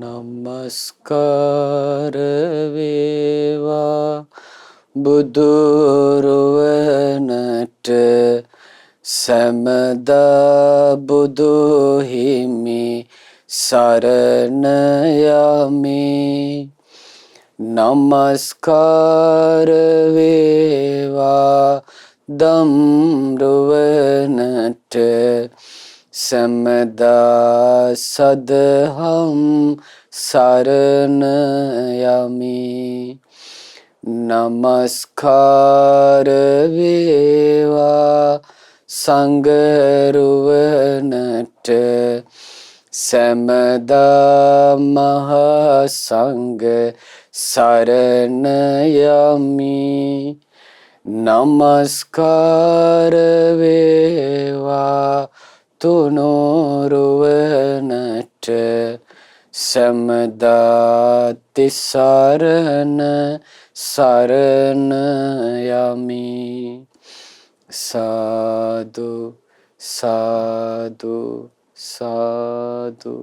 නමස්කාර වේවා බුදුරුවනට සැමදා බුදු හිමි සරණ යමි. නමස්කාර වේවා දම්රුවනට සැමදා සදහම් සරණ යමි. නමස්කාර වේවා සංඝරුවනට සැමදා මහා සංඝ සරණ යමි. නමස්කාර වේවා තුනුරුවනට සැමදා තිසරණ සරණ යමි. සාදු සාදු සාදු.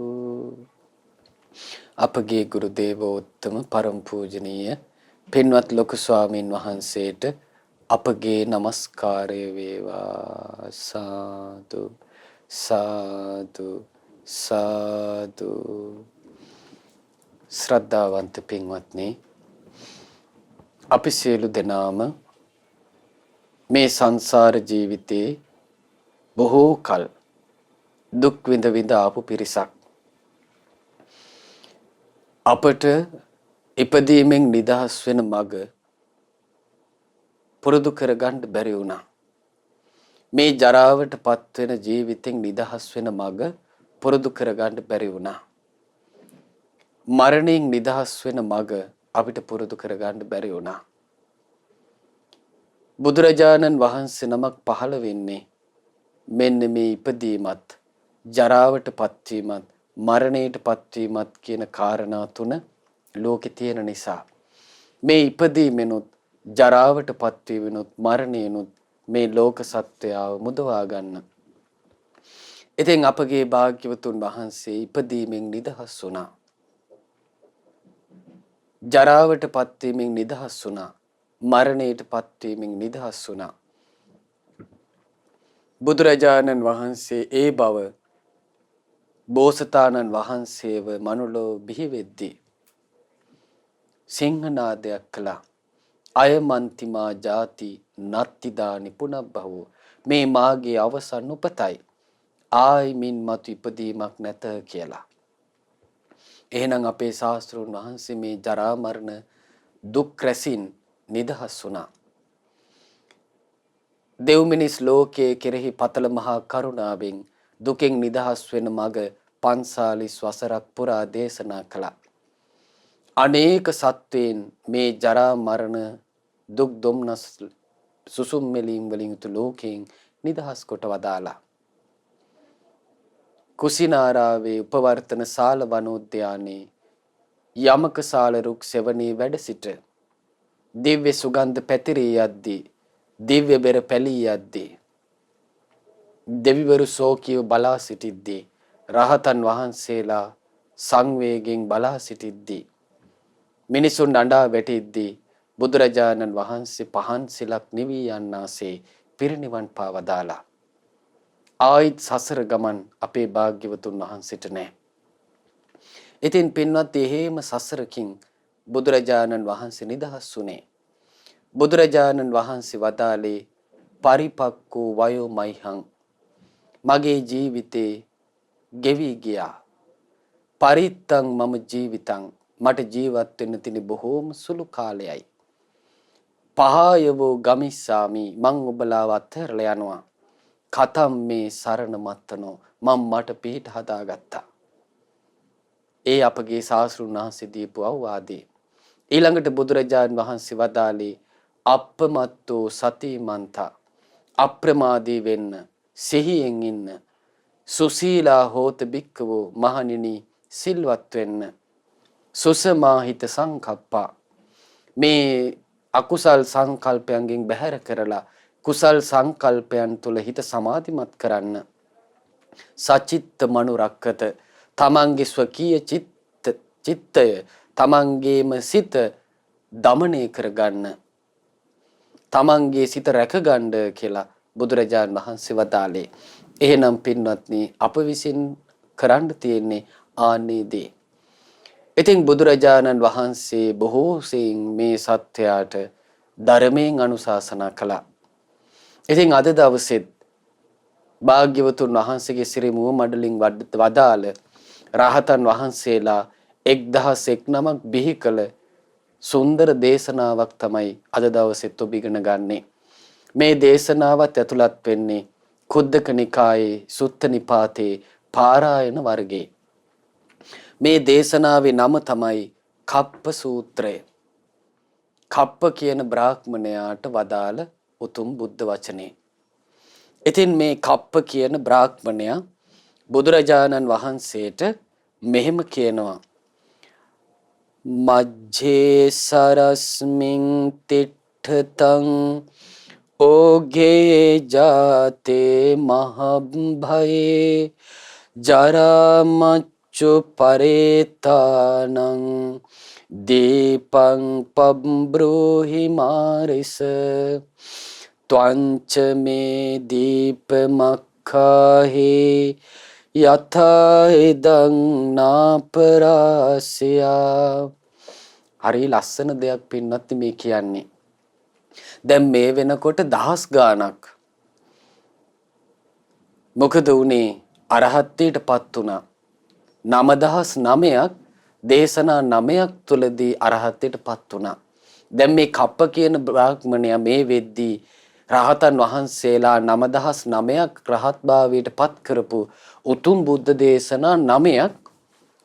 අපගේ ගුරු දේවෝත්තම පරම පූජනීය පින්වත් ලොකු ස්වාමීන් වහන්සේට අපගේ নমස්කාරය වේවා. සාදු සාදු සාදු. ශ්‍රද්ධාවන්ත පින්වත්නි, අපි සියලු දෙනාම මේ සංසාර ජීවිතේ බොහෝ කල් දුක් විඳ විඳ ආපු පිරිසක්. අපට ඉපදීමෙන් නිදහස් වෙන මඟ පුරුදු කරගන්න බැරි වුණා. මේ ජරාවට පත්වෙන ජීවිතෙන් නිදහස් වෙන මඟ පුරුදු කරගන්න බැරි වුණා. මරණයෙන් නිදහස් වෙන මඟ අපිට පුරුදු කරගන්න බැරි වුණා. බුදුරජාණන් වහන්සේ නමක් පහළ වෙන්නේ මෙන්න මේ ඉපදීමත් ජරාවට පත්වීමත් මරණයට පත්වීමත් කියන කාරණා තුන ලෝකේ තියෙන නිසා මේ ඉපදීමෙනුත් ජරාවට පත්වීමෙනුත් මරණයනුත් මේ ලෝක සත්‍යයව මුදවා ගන්න. ඉතින් අපගේ භාග්‍යවතුන් වහන්සේ ඉපදීමෙන් නිදහස් වුණා. ජරාවට පත්වීමෙන් නිදහස් වුණා. මරණයට පත්වීමෙන් නිදහස් වුණා. බුදුරජාණන් වහන්සේ ඒ බව බෝසතාණන් වහන්සේව මනුලෝ බිහි වෙද්දී සිංහනාදයක් කළා. අයමන්තිමා ජාති නත්තිදානි පුනබ්බහෝ. මේ මාගේ අවසන් උපතයි. ආයිමින් මතු ඉපදීමක් නැත කියලා. එහෙනම් අපේ ශාස්ත්‍රඥ වහන්සේ මේ ජරා මරණ දුක් රැසින් නිදහස් වුණා. දෙව් මිනිස් ලෝකයේ කෙරෙහි පතල මහා කරුණාවෙන් දුකෙන් නිදහස් වෙන මඟ 45 වසරක් පුරා දේශනා කළා. අනේක සත්වයන් මේ ජරා මරණ දුක් දුම්නස් සුසුම් මෙලීම් වලින් යුතු ලෝකයෙන් නිදහස් කොට වදාලා. කුසිනාරාවේ උපවර්තන සාල වනෝද්‍යානයේ යමක සාල රුක් සෙවණේ වැඩ සිට දිව්‍ය සුගන්ධ පැතිරී යද්දී දිව්‍ය බෙර පැලී යද්දී දෙවිවරු සෝකියව බලා සිටිද්දී රහතන් වහන්සේලා සංවේගයෙන් බලා සිටිද්දී මිනිසුන් අඬා වැටිද්දී බුදුරජාණන් වහන්සේ පහන් සිලක් නිවී යන්නාසේ පිරිනිවන් පාවදාලා. ආයිත් සසර ගමන් අපේ භාග්‍යවතුන් වහන්සේට නැහැ. ඉතින් පින්වත් එහෙම සසරකින් බුදුරජාණන් වහන්සේ නිදහස් වුණේ. බුදුරජාණන් වහන්සේ වදාළේ පරිපක්කෝ වයෝමයිහං. මගේ ජීවිතේ ගෙවි ගියා. පරිත්තං මම ජීවිතං. මට ජීවත් වෙන්න තියෙන බොහෝම සුළු කාලයයි. පහයවෝ ගමිස්සාමි. මං ඔබලාව අත්හැරලා යනවා. කතම් මේ සරණ මත්තනෝ. මම මට පිහිට හදාගත්තා. ඒ අපගේ ශාස්ත්‍රඥ වහන්සේ දීපු අවවාදේ. ඊළඟට බුදුරජාණන් වහන්සේ වදාළේ අප්පමත්තෝ සතිමන්තා. අප්‍රමාදී වෙන්න, සිහියෙන් ඉන්න. සුසීලා හෝත බික්කවෝ. මහණෙනි සිල්වත් වෙන්න. සුසමාහිත සංකප්පා. මේ අකුසල් සංකල්පයන්ගෙන් බැහැර කරලා කුසල් සංකල්පයන් තුළ හිත සමාධිමත් කරන්න. සචිත්ත මනුරක්කත. තමන්ගේ ස්වකීය චිත්ත චිත්තය තමන්ගේම සිත දමනය කරගන්න තමන්ගේ සිත රැකගන්න කියලා බුදුරජාණන් වහන්සේ වදාළේ. එහෙනම් පින්වත්නි අප විසින් කරන්න තියෙන්නේ ආන්නේ දේ. ඉතින් බුදුරජාණන් වහන්සේ බොහෝ සෙයින් මේ සත්‍යයට ධර්මයෙන් අනුශාසනා කළා. ඉතින් අද දවසෙත් භාග්‍යවතුන් වහන්සේගේ සිරි මුව මඩලින් වදාළ රහතන් වහන්සේලා 1001 නමක් බිහි කළ සුන්දර දේශනාවක් තමයි අද දවසෙත් ඔබ ඉගෙන ගන්නේ. මේ දේශනාවත් ඇතුළත් වෙන්නේ කුද්දක නිකායේ සුත්ත නිපාතේ පාරායන වර්ගයේ. මේ දේශනාවේ නම තමයි කප්ප සූත්‍රය. කප්ප කියන බ්‍රාහ්මණයාට වදාළ උතුම් බුද්ධ වචනේ. ඉතින් මේ කප්ප කියන බ්‍රාහ්මණයා බුදුරජාණන් වහන්සේට මෙහෙම කියනවා. මජ්ජේ සරස්මින් තිට්ඨතං ඕගේ ජාතේ මහභයේ ජරා මච්චු පරේතානං දීපං පබ්බ්‍රෝහි මාරිස ත්වංච මේ දීපමක්ඛාහි යථා ඉදං නාපරාසයා. හරි ලස්සන දෙයක් පින්නත් මේ කියන්නේ. දැන් මේ වෙනකොට දහස් ගාණක් මොකද උනේ අරහත්ත්වයටපත් වුණා. 9009ක් දේශනා 9ක් තුලදී අරහත්ත්වයටපත් වුණා. දැන් මේ කප්ප කියන බ්‍රාහ්මණයා මේ වෙද්දී රහතන් වහන්සේලා 9009ක් රහත් භාවයට පත් කරපු උතුම් බුද්ධ දේශනා 9ක්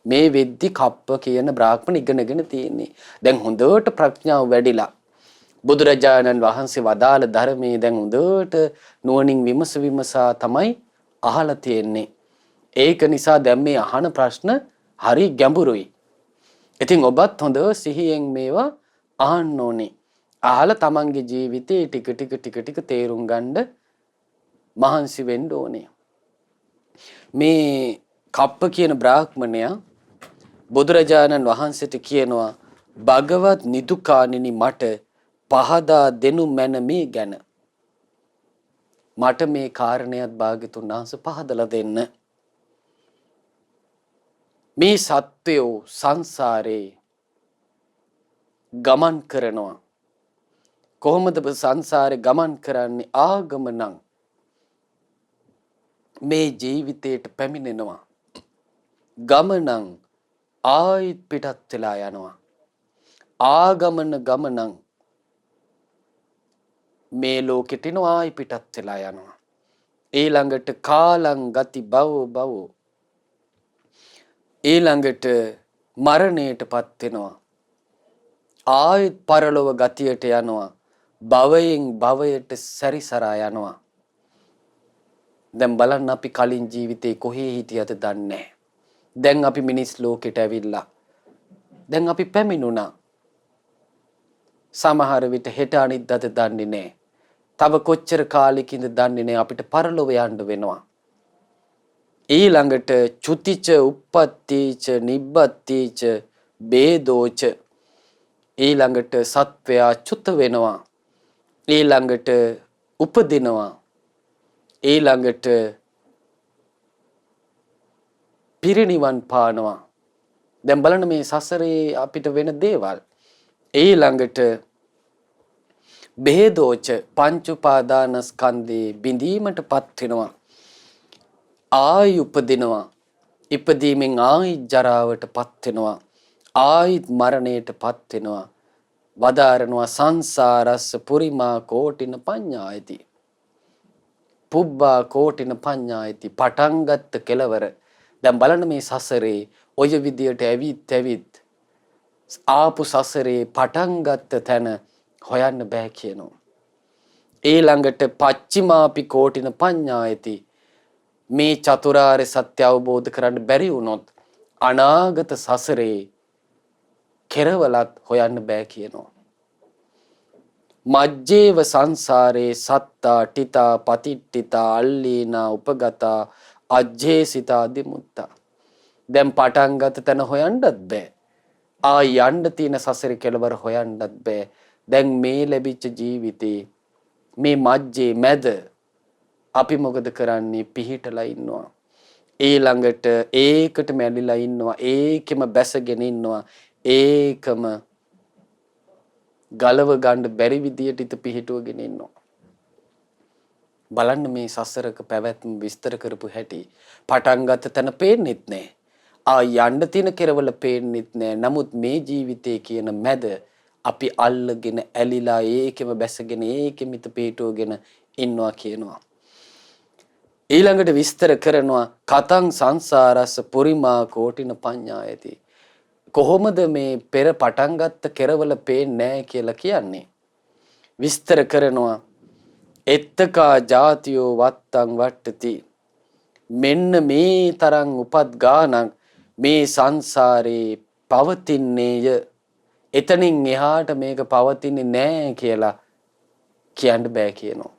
මේ වෙද්දි කප්ප කියන බ්‍රාහ්මණ ඉගෙනගෙන තියෙන්නේ. දැන් හොඳට ප්‍රඥාව වැඩිලා බුදුරජාණන් වහන්සේ වදාළ ධර්මයේ දැන් හොඳට නුවණින් විමසා තමයි අහලා තියෙන්නේ. ඒක නිසා දැන් මේ අහන ප්‍රශ්න හරි ගැඹුරුයි. ඉතින් ඔබත් හොඳ සිහියෙන් මේවා අහන්න ඕනේ. අහලා තමන්ගේ ජීවිතේ ටික තේරුම් ගන්න මහන්සි වෙන්න ඕනේ. මේ කප්ප කියන බ්‍රාහ්මණයා බුදුරජාණන් වහන්සේට කියනවා භගවත් නිදුකාණෙනි මට පහදා දෙනු මැන මේ ගැන. මට මේ කාරණයක් භාග්‍යතුන් වහන්සේ පහදලා දෙන්න. මේ සත්වයෝ සංසාරේ ගමන් කරනවා. කොහොමද සංසාරේ ගමන් කරන්නේ? ආගම නම් මේ ජීවිතයට පැමිණෙනවා. ගමනං ආයිත් පිටත් වෙලා යනවා. ආගමන ගමනං මේ ලෝකෙට එනවා ආයි පිටත් වෙලා යනවා. ඊළඟට කාලං ගති භව ඊළඟට මරණයටපත් වෙනවා. ආයිත් පරලොව ගතියට යනවා. භවයෙන් භවයට සැරිසරා යනවා. දැන් බලන්න අපි කලින් ජීවිතේ කොහේ හිටියද දන්නේ නැහැ. දැන් අපි මිනිස් ලෝකෙට ඇවිල්ලා. දැන් අපි පැමිණුණා. සමහර විට හෙට අනිද්දාද දන්නේ නැහැ. තව කොච්චර කාලෙකින්ද දන්නේ නැහැ අපිට පරලොව යන්න වෙනවා. ඊළඟට චුතිච උප්පත්තිච නිබ්බත්තිච බේදෝච ඊළඟට සත්වයා චුත වෙනවා. ඊළඟට උපදිනවා. ඊළඟට පිරිනිවන් පානවා. දැන් බලන්න මේ සසරේ අපිට වෙන දේවල්. ඊළඟට බේදෝච පංච උපාදානස්කන්ධේ බිඳීමටපත් වෙනවා. ආයි උපදිනවා. ඉපදීමෙන් ආයි ජරාවටපත් වෙනවා. ආයිත් මරණයටපත් වෙනවා. වදාරනවා සංසාරස්ස පුරිමා කෝටින පඤ්ඤායති. පුබ්බා කෝටින පඤ්ඤායති. පටන් ගත්ත කෙලවර. දැන් බලන්න මේ සසරේ ඔය විදියට ඇවිත් ආපු සසරේ පටන් ගත්ත තැන හොයන්න බෑ කියනවා. ඊළඟට පච්චිමාපි කෝටින පඤ්ඤායති. මේ චතුරාර්ය සත්‍ය අවබෝධ කරන්න බැරි වුණොත් අනාගත සසරේ කෙරවලත් හොයන්න බෑ කියනවා. මජ්ජේව සංසාරේ සත්තා ටිතා පතිට්ඨිතා අල්ලීනා උපගතා අජ්ජේසිතා දිමුත්තා. දැන් පටන් ගත තැන හොයන්නත් බෑ. ආ යන්න තියෙන සසරේ කෙලවර හොයන්නත් බෑ. දැන් මේ ලැබිච්ච ජීවිතේ මේ මැජ්ජේ මැද අපි මොකද කරන්නේ? පිහිටලා ඉන්නවා. ඊළඟට ඒකට මැලිලා ඉන්නවා. ඒකෙම බැසගෙන ඉන්නවා. ඒකම ගලව ගන්න බැරි විදියට ඉත පිහිටුවගෙන ඉන්නවා. බලන්න මේ සසරක පැවැත්ම විස්තර කරපු හැටි. පටන් ගත්ත තැන පේන්නෙත් නෑ. ආ යන්න තියෙන කෙරවල පේන්නෙත් නෑ. නමුත් මේ ජීවිතේ කියන මැද අපි අල්ලගෙන ඇලිලා ඒකෙම බැසගෙන ඒකෙම ඉත පිහිටුවගෙන ඉන්නවා කියනවා. ඊළඟට විස්තර කරනවා කතං සංසාරස්ස පුරිමා කෝටින පඤ්ඤායති. කොහොමද මේ පෙර පටන් ගත්ත කෙරවල පේන්නේ නැහැ කියලා කියන්නේ? විස්තර කරනවා එත්තකා ජාතියෝ වත්තං වට්ටති. මෙන්න මේ තරම් උපත් ගානක් මේ සංසාරේ පවතින්නේය. එතනින් එහාට මේක පවතින්නේ නැහැ කියලා කියන්න බෑ කියනවා.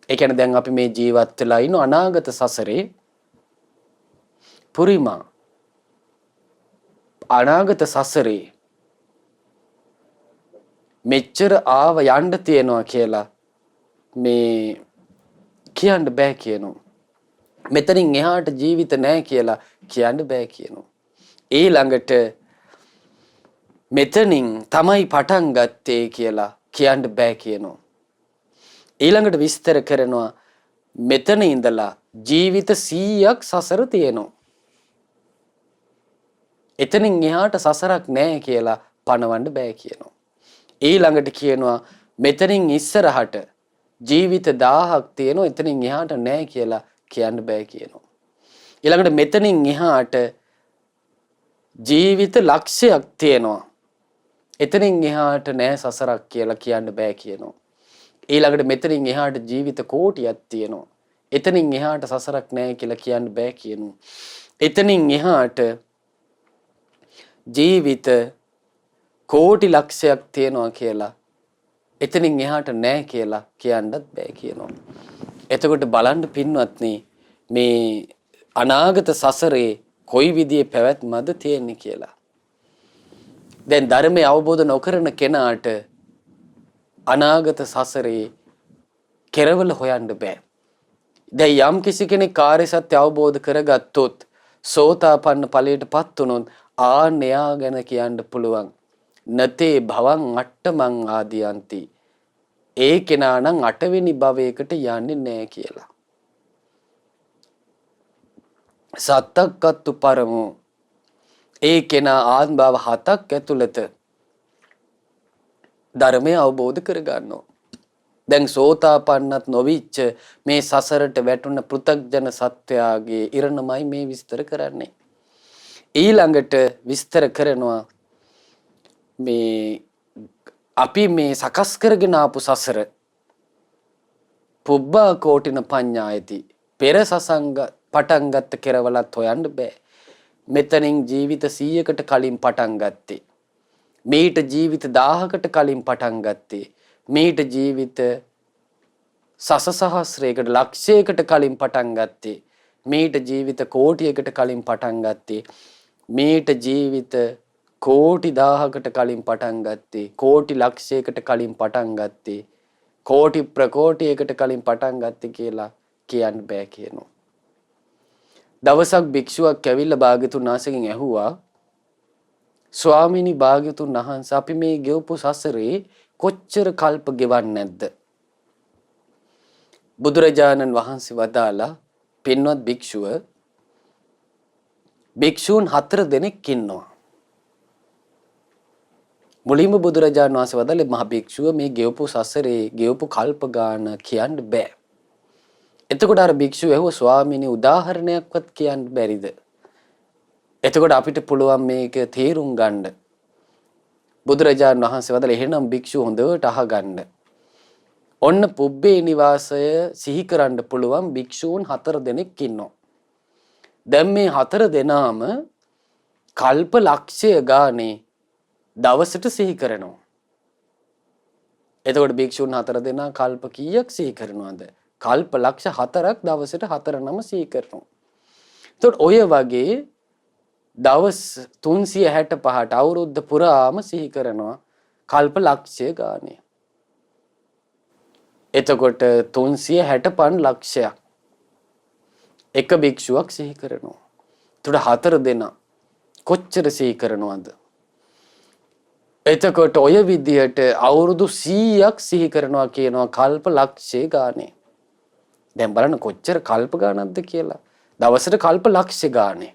ඒ කියන්නේ දැන් අපි මේ ජීවත් වෙලා ඉන්න අනාගත සසරේ පුරිමා අනාගත සසරේ මෙච්චර ආව යන්න තියනවා කියලා මේ කියන්න බෑ කියනවා. මෙතනින් එහාට ජීවිත නැහැ කියලා කියන්න බෑ කියනවා. ඊළඟට මෙතනින් තමයි පටන් ගත්තේ කියලා කියන්න බෑ කියනවා. ඊළඟට විස්තර කරනවා මෙතන ඉඳලා ජීවිත 100ක් සසර තියෙනවා. එතනින් එහාට සසරක් නැහැ කියලා පණවන්න බෑ කියනවා. ඊළඟට කියනවා මෙතනින් ඉස්සරහට ජීවිත 1000ක් තියෙනවා. එතනින් එහාට නැහැ කියලා කියන්න බෑ කියනවා. ඊළඟට මෙතනින් එහාට ජීවිත ලක්ෂයක් තියෙනවා. එතනින් එහාට නැහැ සසරක් කියලා කියන්න බෑ කියනවා. ඊළඟට මෙතනින් එහාට ජීවිත කෝටියක් තියෙනවා. එතනින් එහාට සසරක් නැහැ කියලා කියන්න බෑ කියනවා. එතනින් එහාට ජීවිත කෝටි ලක්ෂයක් තියෙනවා කියලා එතනින් එහාට නැහැ කියලා කියන්නත් බෑ කියනවා. එතකොට බලන්න පින්වත්නි මේ අනාගත සසරේ කොයි විදිහේ පැවැත්මද තියෙන්නේ කියලා. දැන් ධර්මය අවබෝධ නොකරන කෙනාට අනාගත සසරේ කෙරවල හොයන්න බෑ. දැන් යම් කිසි කෙනෙක් කාර්ය සත්‍ය අවබෝධ කරගත්තොත් සෝතාපන්න ඵලයටපත් වුණොත් ආන්‍යයා ගැන කියන්න පුළුවන්. නතේ භවං අට්ඨමං ආදියන්ති. ඒ කෙනා නම් 8 වෙනි භවයකට යන්නේ නැහැ කියලා. සත්තක්කත්තු පරමෝ. ඒ කෙනා ආත්ම භව 7ක් ඇතුළත ධර්මය අවබෝධ කරගන්නවා. දැන් සෝතාපන්නත් නොවිච්ච මේ සසරට වැටුණ පෘථග්ජන සත්වයාගේ ඉරණමයි මේ විස්තර කරන්නේ. ඊළඟට විස්තර කරනවා මේ අපි මේ සකස් කරගෙන ආපු සසර පුබ්බා කෝටින පඤ්ඤායති. පෙර සසංග පටන් ගත්ත කෙරවලත් හොයන්න බෑ. මෙතනින් ජීවිත 100කට කලින් පටන් ගත්තේ. මේට ජීවිත 1000කට කලින් පටන් ගත්තේ. මේට ජීවිත සසසහස්‍රයකට ලක්ෂයකට කලින් පටන් ගත්තේ. මේට ජීවිත කෝටියකට කලින් පටන් ගත්තේ. මේට ජීවිත කෝටි 1000කට කලින් පටන් ගත්තේ. කෝටි ලක්ෂයකට කලින් පටන් ගත්තේ. කෝටි ප්‍රකෝටියකට කලින් පටන් ගත්තේ කියලා කියන්න බෑ කියනවා. දවසක් භික්ෂුවක් ඇවිල්ලා භාග්‍යතුන් වහන්සේගෙන් ඇහුවා ස්වාමීනි භාග්‍යතුන් වහන්සේ අපි මේ ගෙවපු සසරේ කොච්චර කල්ප ගෙවන්නේ නැද්ද? බුදුරජාණන් වහන්සේ වදාලා පින්වත් භික්ෂූන් 4 දෙනෙක් ඉන්නවා. මුලින්ම බුදුරජාණන් වහන්සේ වදාළේ මහ භික්ෂුව මේ ගෙවපු සසරේ ගෙවපු කල්ප ගාන කියන්න බෑ. එතකොට අර භික්ෂුව ඇහුවා ස්වාමීනි උදාහරණයක්වත් කියන්න බැරිද? එතකොට අපිට පුළුවන් මේක තේරුම් ගන්න. බුදුරජාණන් වහන්සේ වදාළේ එහෙනම් භික්ෂුව හොඳට අහගන්න. ඔන්න පුබ්බේ නිවාසය සිහි කරන්න පුළුවන් භික්ෂූන් 4 දෙනෙක් ඉන්නවා. දැන් මේ 4 දෙනාම කල්ප ලක්ෂය ගානේ දවසට සිහි කරනවා. එතකොට භික්ෂූන් 4 දෙනා කල්ප කීයක් සිහි කරනවද? කල්ප ලක්ෂ 4ක් දවසට 4 නම සිහි කරනවා. එතකොට ඔය වගේ දවස් 365ට අවුරුද්ද පුරාම සිහි කරනවා කල්ප ලක්ෂය ගානේ. එතකොට 365 ලක්ෂයක් එක භික්ෂුවක් සිහි කරනවා. එතකොට 4 දෙනා කොච්චර සිහි කරනවද? එතකොට ඔය විදියට අවුරුදු 100ක් සිහි කරනවා කියනවා කල්ප ලක්ෂය ගානේ. දැන් බලන්න කොච්චර කල්ප ගානක්ද කියලා. දවසට කල්ප ලක්ෂ ගානේ.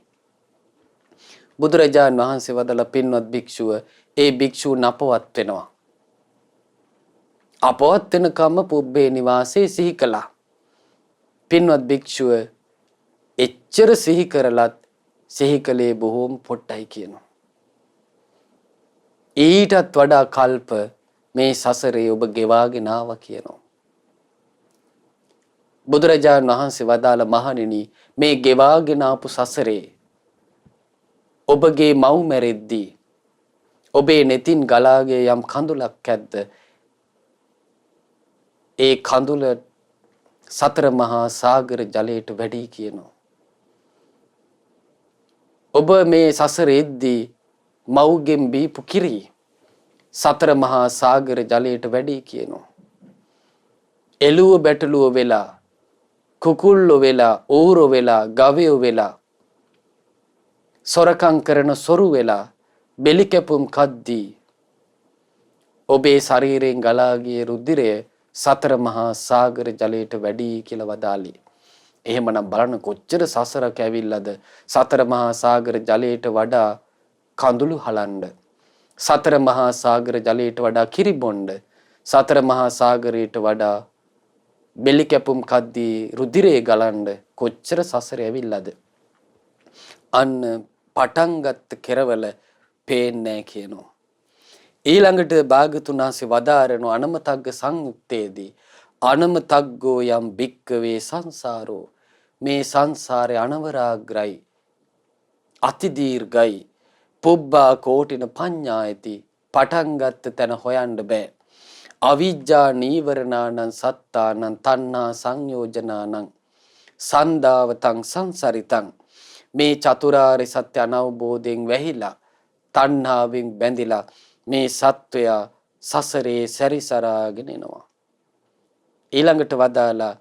බුදුරජාණන් වහන්සේ වදාළ පින්වත් භික්ෂුව ඒ භික්ෂුව නපවත් වෙනවා. අපවත් වෙනකම්ම පුබ්බේ නිවාසේ සිහි කළා. පින්වත් භික්ෂුව එච්චර සිහි කරලත් සිහි කලේ බොහෝම පොට්ටයි කියනවා. ඊටත් වඩා කල්ප මේ සසරේ ඔබ ගෙවාගෙන ආවා කියනවා. බුදුරජාණන් වහන්සේ වදාළ මහණෙනි මේ ගෙවාගෙන ආපු සසරේ ඔබගේ මව් මැරෙද්දී ඔබේ netin ගලාගේ යම් කඳුලක් ඇද්ද ඒ කඳුල සතර මහා සාගර ජලයට වැඩි කියනවා. ඔබ මේ සසරේද්දී මව්ගෙන් බීපු කිරි සතර මහා සාගර ජලයට වැඩි කියනවා. එළුව බැටළුව වෙලා කුකුල්ලෝ වෙලා ඌරෝ වෙලා ගවයෝ වෙලා සොරකම් කරන සොරු වෙලා බෙලි කැපුම් කද්දී ඔබේ ශරීරයෙන් ගලා ගිය රුධිරය සතර මහා සාගර ජලයට වැඩි කියලා වදාළි. එහෙමනම් බලන්න කොච්චර සසරක් ඇවිල්ලාද සතර මහා සාගර ජලයට වඩා කඳුළු හලන්න, සතර මහා සාගර ජලයට වඩා කිරි බොන්න, සතර මහා සාගරයට වඩා බෙලි කැපුම් කද්දී රුධිරේ ගලන්න කොච්චර සසර ඇවිල්ලාද. අන්න පටන් ගත්ත කෙරවල පේන්නේ කියනවා. ඊළඟට භාග්‍යතුන් වහන්සේ වදාරන අනමතග්ග සංයුත්තේදී අනමතග්ගෝ යම් භික්කවේ සංසාරෝ මේ සංසාරේ අනවරාග්‍රයි අති දීර්ඝයි පුබ්බා කෝටින පඤ්ඤායති පටන් ගත්ත තැන හොයන්න බෑ. අවිජ්ජා නීවරණානං සත්තානං තණ්හා සංයෝජනානං සන්දාවතං සංසරිතං මේ චතුරාර්ය සත්‍ය අනවබෝධයෙන් වැහිලා තණ්හාවෙන් බැඳිලා මේ සත්වයා සසරේ සැරිසරාගෙන එනවා. ඊළඟට වදාලා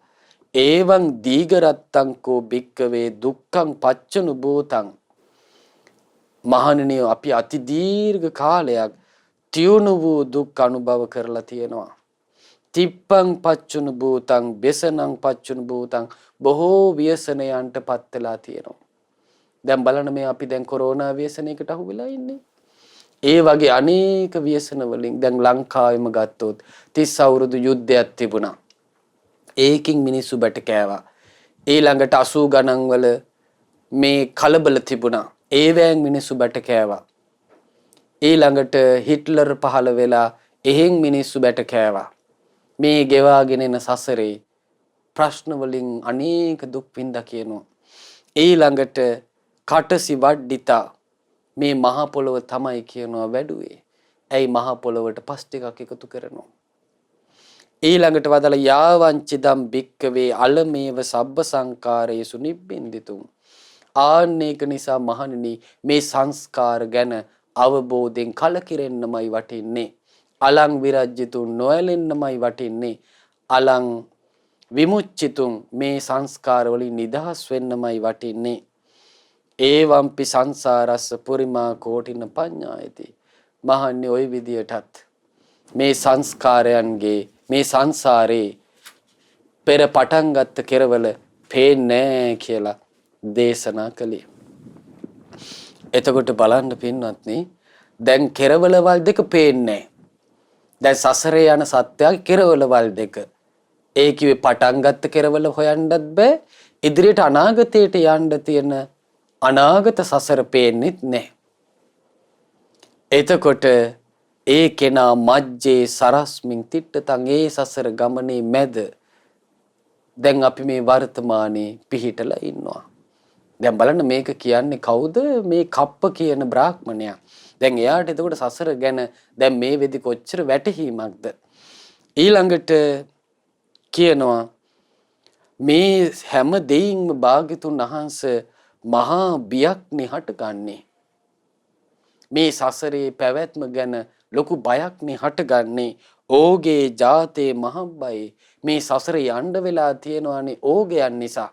ඒවං දීගරත්තං කෝ භික්කවේ දුක්ඛං පච්චනු භූතං මහණෙනි අපි අති දීර්ඝ කාලයක් තියුණු වූ දුක් අනුභව කරලා තියෙනවා. තිප්පං පච්චුණු භූතං බෙසනං පච්චුණු භූතං බොහෝ ව්‍යසනයන්ට පත් වෙලා තියෙනවා. දැන් බලන්න මේ අපි දැන් කොරෝනා ව්‍යසනයකට අහු වෙලා ඉන්නේ. ඒ වගේ අනේක ව්‍යසන වලින් දැන් ලංකාවෙම ගත්තොත් 30 අවුරුදු යුද්ධයක් තිබුණා. ඒකින් මිනිස්සු බැට කෑවා. ඊළඟට 80 ගණන් වල මේ කලබල තිබුණා. ඒවැන් මිනිස්සු බැට කෑවා. ඊළඟට හිට්ලර් පහළ වෙලා එහෙන් මිනිස්සු බැට කෑවා. මේ ගෙවාගෙන එන සසරේ ප්‍රශ්න වලින් අනේක දුක් විඳ කියනවා. ඊළඟට කටසි වඩ්ඩිතා මේ මහ පොළව තමයි කියනවා වැඩුවේ. ඇයි මහ පොළවට පස් ටිකක් එකතු කරනවා. ඊළඟට වදලා යාවංචිදම් භික්කවේ අලමේව සබ්බ සංකාරේසු නිබ්බින්දිතුම්. ආන්නේක නිසා මහණෙනි මේ සංස්කාර ගැන අවබෝධයෙන් කලකිරෙන්නමයි වටින්නේ. අලං විරජ්‍යතුන් නොඇලෙන්නමයි වටින්නේ. අලං විමුච්චිතුන් මේ සංස්කාර වලින් නිදහස් වෙන්නමයි වටින්නේ. ඒවම්පි සංසාරස්ස පුරිමා කෝටින පඤ්ඤායති. මහන්නේ ওই විදියටත් මේ සංස්කාරයන්ගේ මේ සංසාරේ පෙර පටන් ගත්ත කෙරවල පේන්නේ කියලා දේශනා කළේ. එතකොට බලන්න පින්වත්නි දැන් කෙරවලවල් දෙක පේන්නේ. දැන් සසරේ යන සත්‍යය කෙරවලවල් දෙක. ඒ කිව්වේ පටන් ගත්ත කෙරවල හොයන්නත් බෑ. ඉදිරියට අනාගතයට යන්න තියෙන අනාගත සසර පේන්නෙත් නැහැ. එතකොට ඒ කෙනා මජ්ජේ සරස්මින් තිට්ඨතං ඒ සසර ගමනේ මැද දැන් අපි මේ වර්තමානයේ පිහිටලා ඉන්නවා. දැන් බලන්න මේක කියන්නේ කවුද? මේ කප්ප කියන බ්‍රාහ්මණයා. දැන් එයාට එතකොට සසර ගැන දැන් මේ වෙදි කොච්චර වැටහීමක්ද? ඊළඟට කියනවා මේ හැම දෙයින්ම භාග්‍යතුන් වහන්සේ මහා බියක් නිහට ගන්නේ. මේ සසරේ පැවැත්ම ගැන ලොකු බයක්නේ හටගන්නේ. ඕගේ ජාතේ මහබ්බයි මේ සසරේ යන්න වෙලා තියෙනවානේ ඕගයන් නිසා.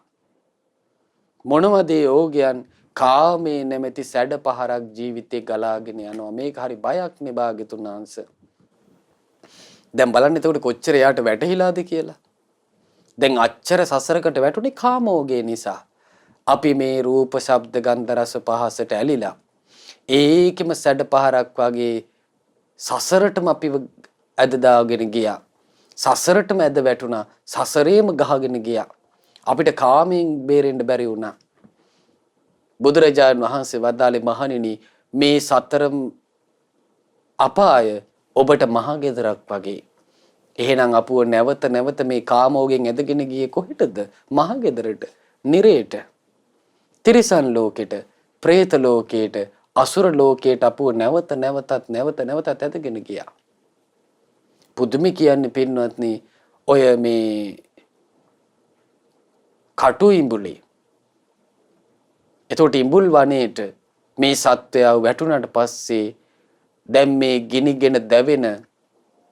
මොනවද ඕගයන්? කාමේ නැමැති සැඩ පහරක් ජීවිතේ ගලාගෙන යනවා. මේක හරි බයක් නේ භාග්‍යතුන් වහන්සේ. දැන් බලන්න එතකොට කොච්චර යාට වැටහිලාද කියලා. දැන් අච්චර සසරකට වැටුනේ කාමෝගේ නිසා. අපි මේ රූප, ශබ්ද, ගන්ධ, රස, පහසට ඇලිලා ඒකෙම සැඩ පහරක් වගේ සසරටම අපිව ඇද දාගෙන ගියා. සසරටම ඇද වැටුණා. සසරේම ගහගෙන ගියා. අපිට කාමයෙන් බේරෙන්න බැරි වුණා. බුදුරජාණන් වහන්සේ වදාළේ මහණෙනි මේ සතර අපාය ඔබට මහගෙදරක් වගේ. එහෙනම් අපුව නැවත නැවත මේ කාමෝගෙන් ඇදගෙන ගියේ කොහෙටද? මහගෙදරට, නිරේට, තිරිසන් ලෝකෙට, പ്രേත ලෝකෙට, අසුර ලෝකයට අපුව නැවත නැවතත් ඇදගෙන ගියා. පුදුමි කියන්නේ පින්වත්නි ඔය මේ කටු ඉඹුලේ. එතකොට ඉඹුල් වනයේට මේ සත්වයා වැටුණාට පස්සේ දැන් මේ ගිනිගෙන දැවෙන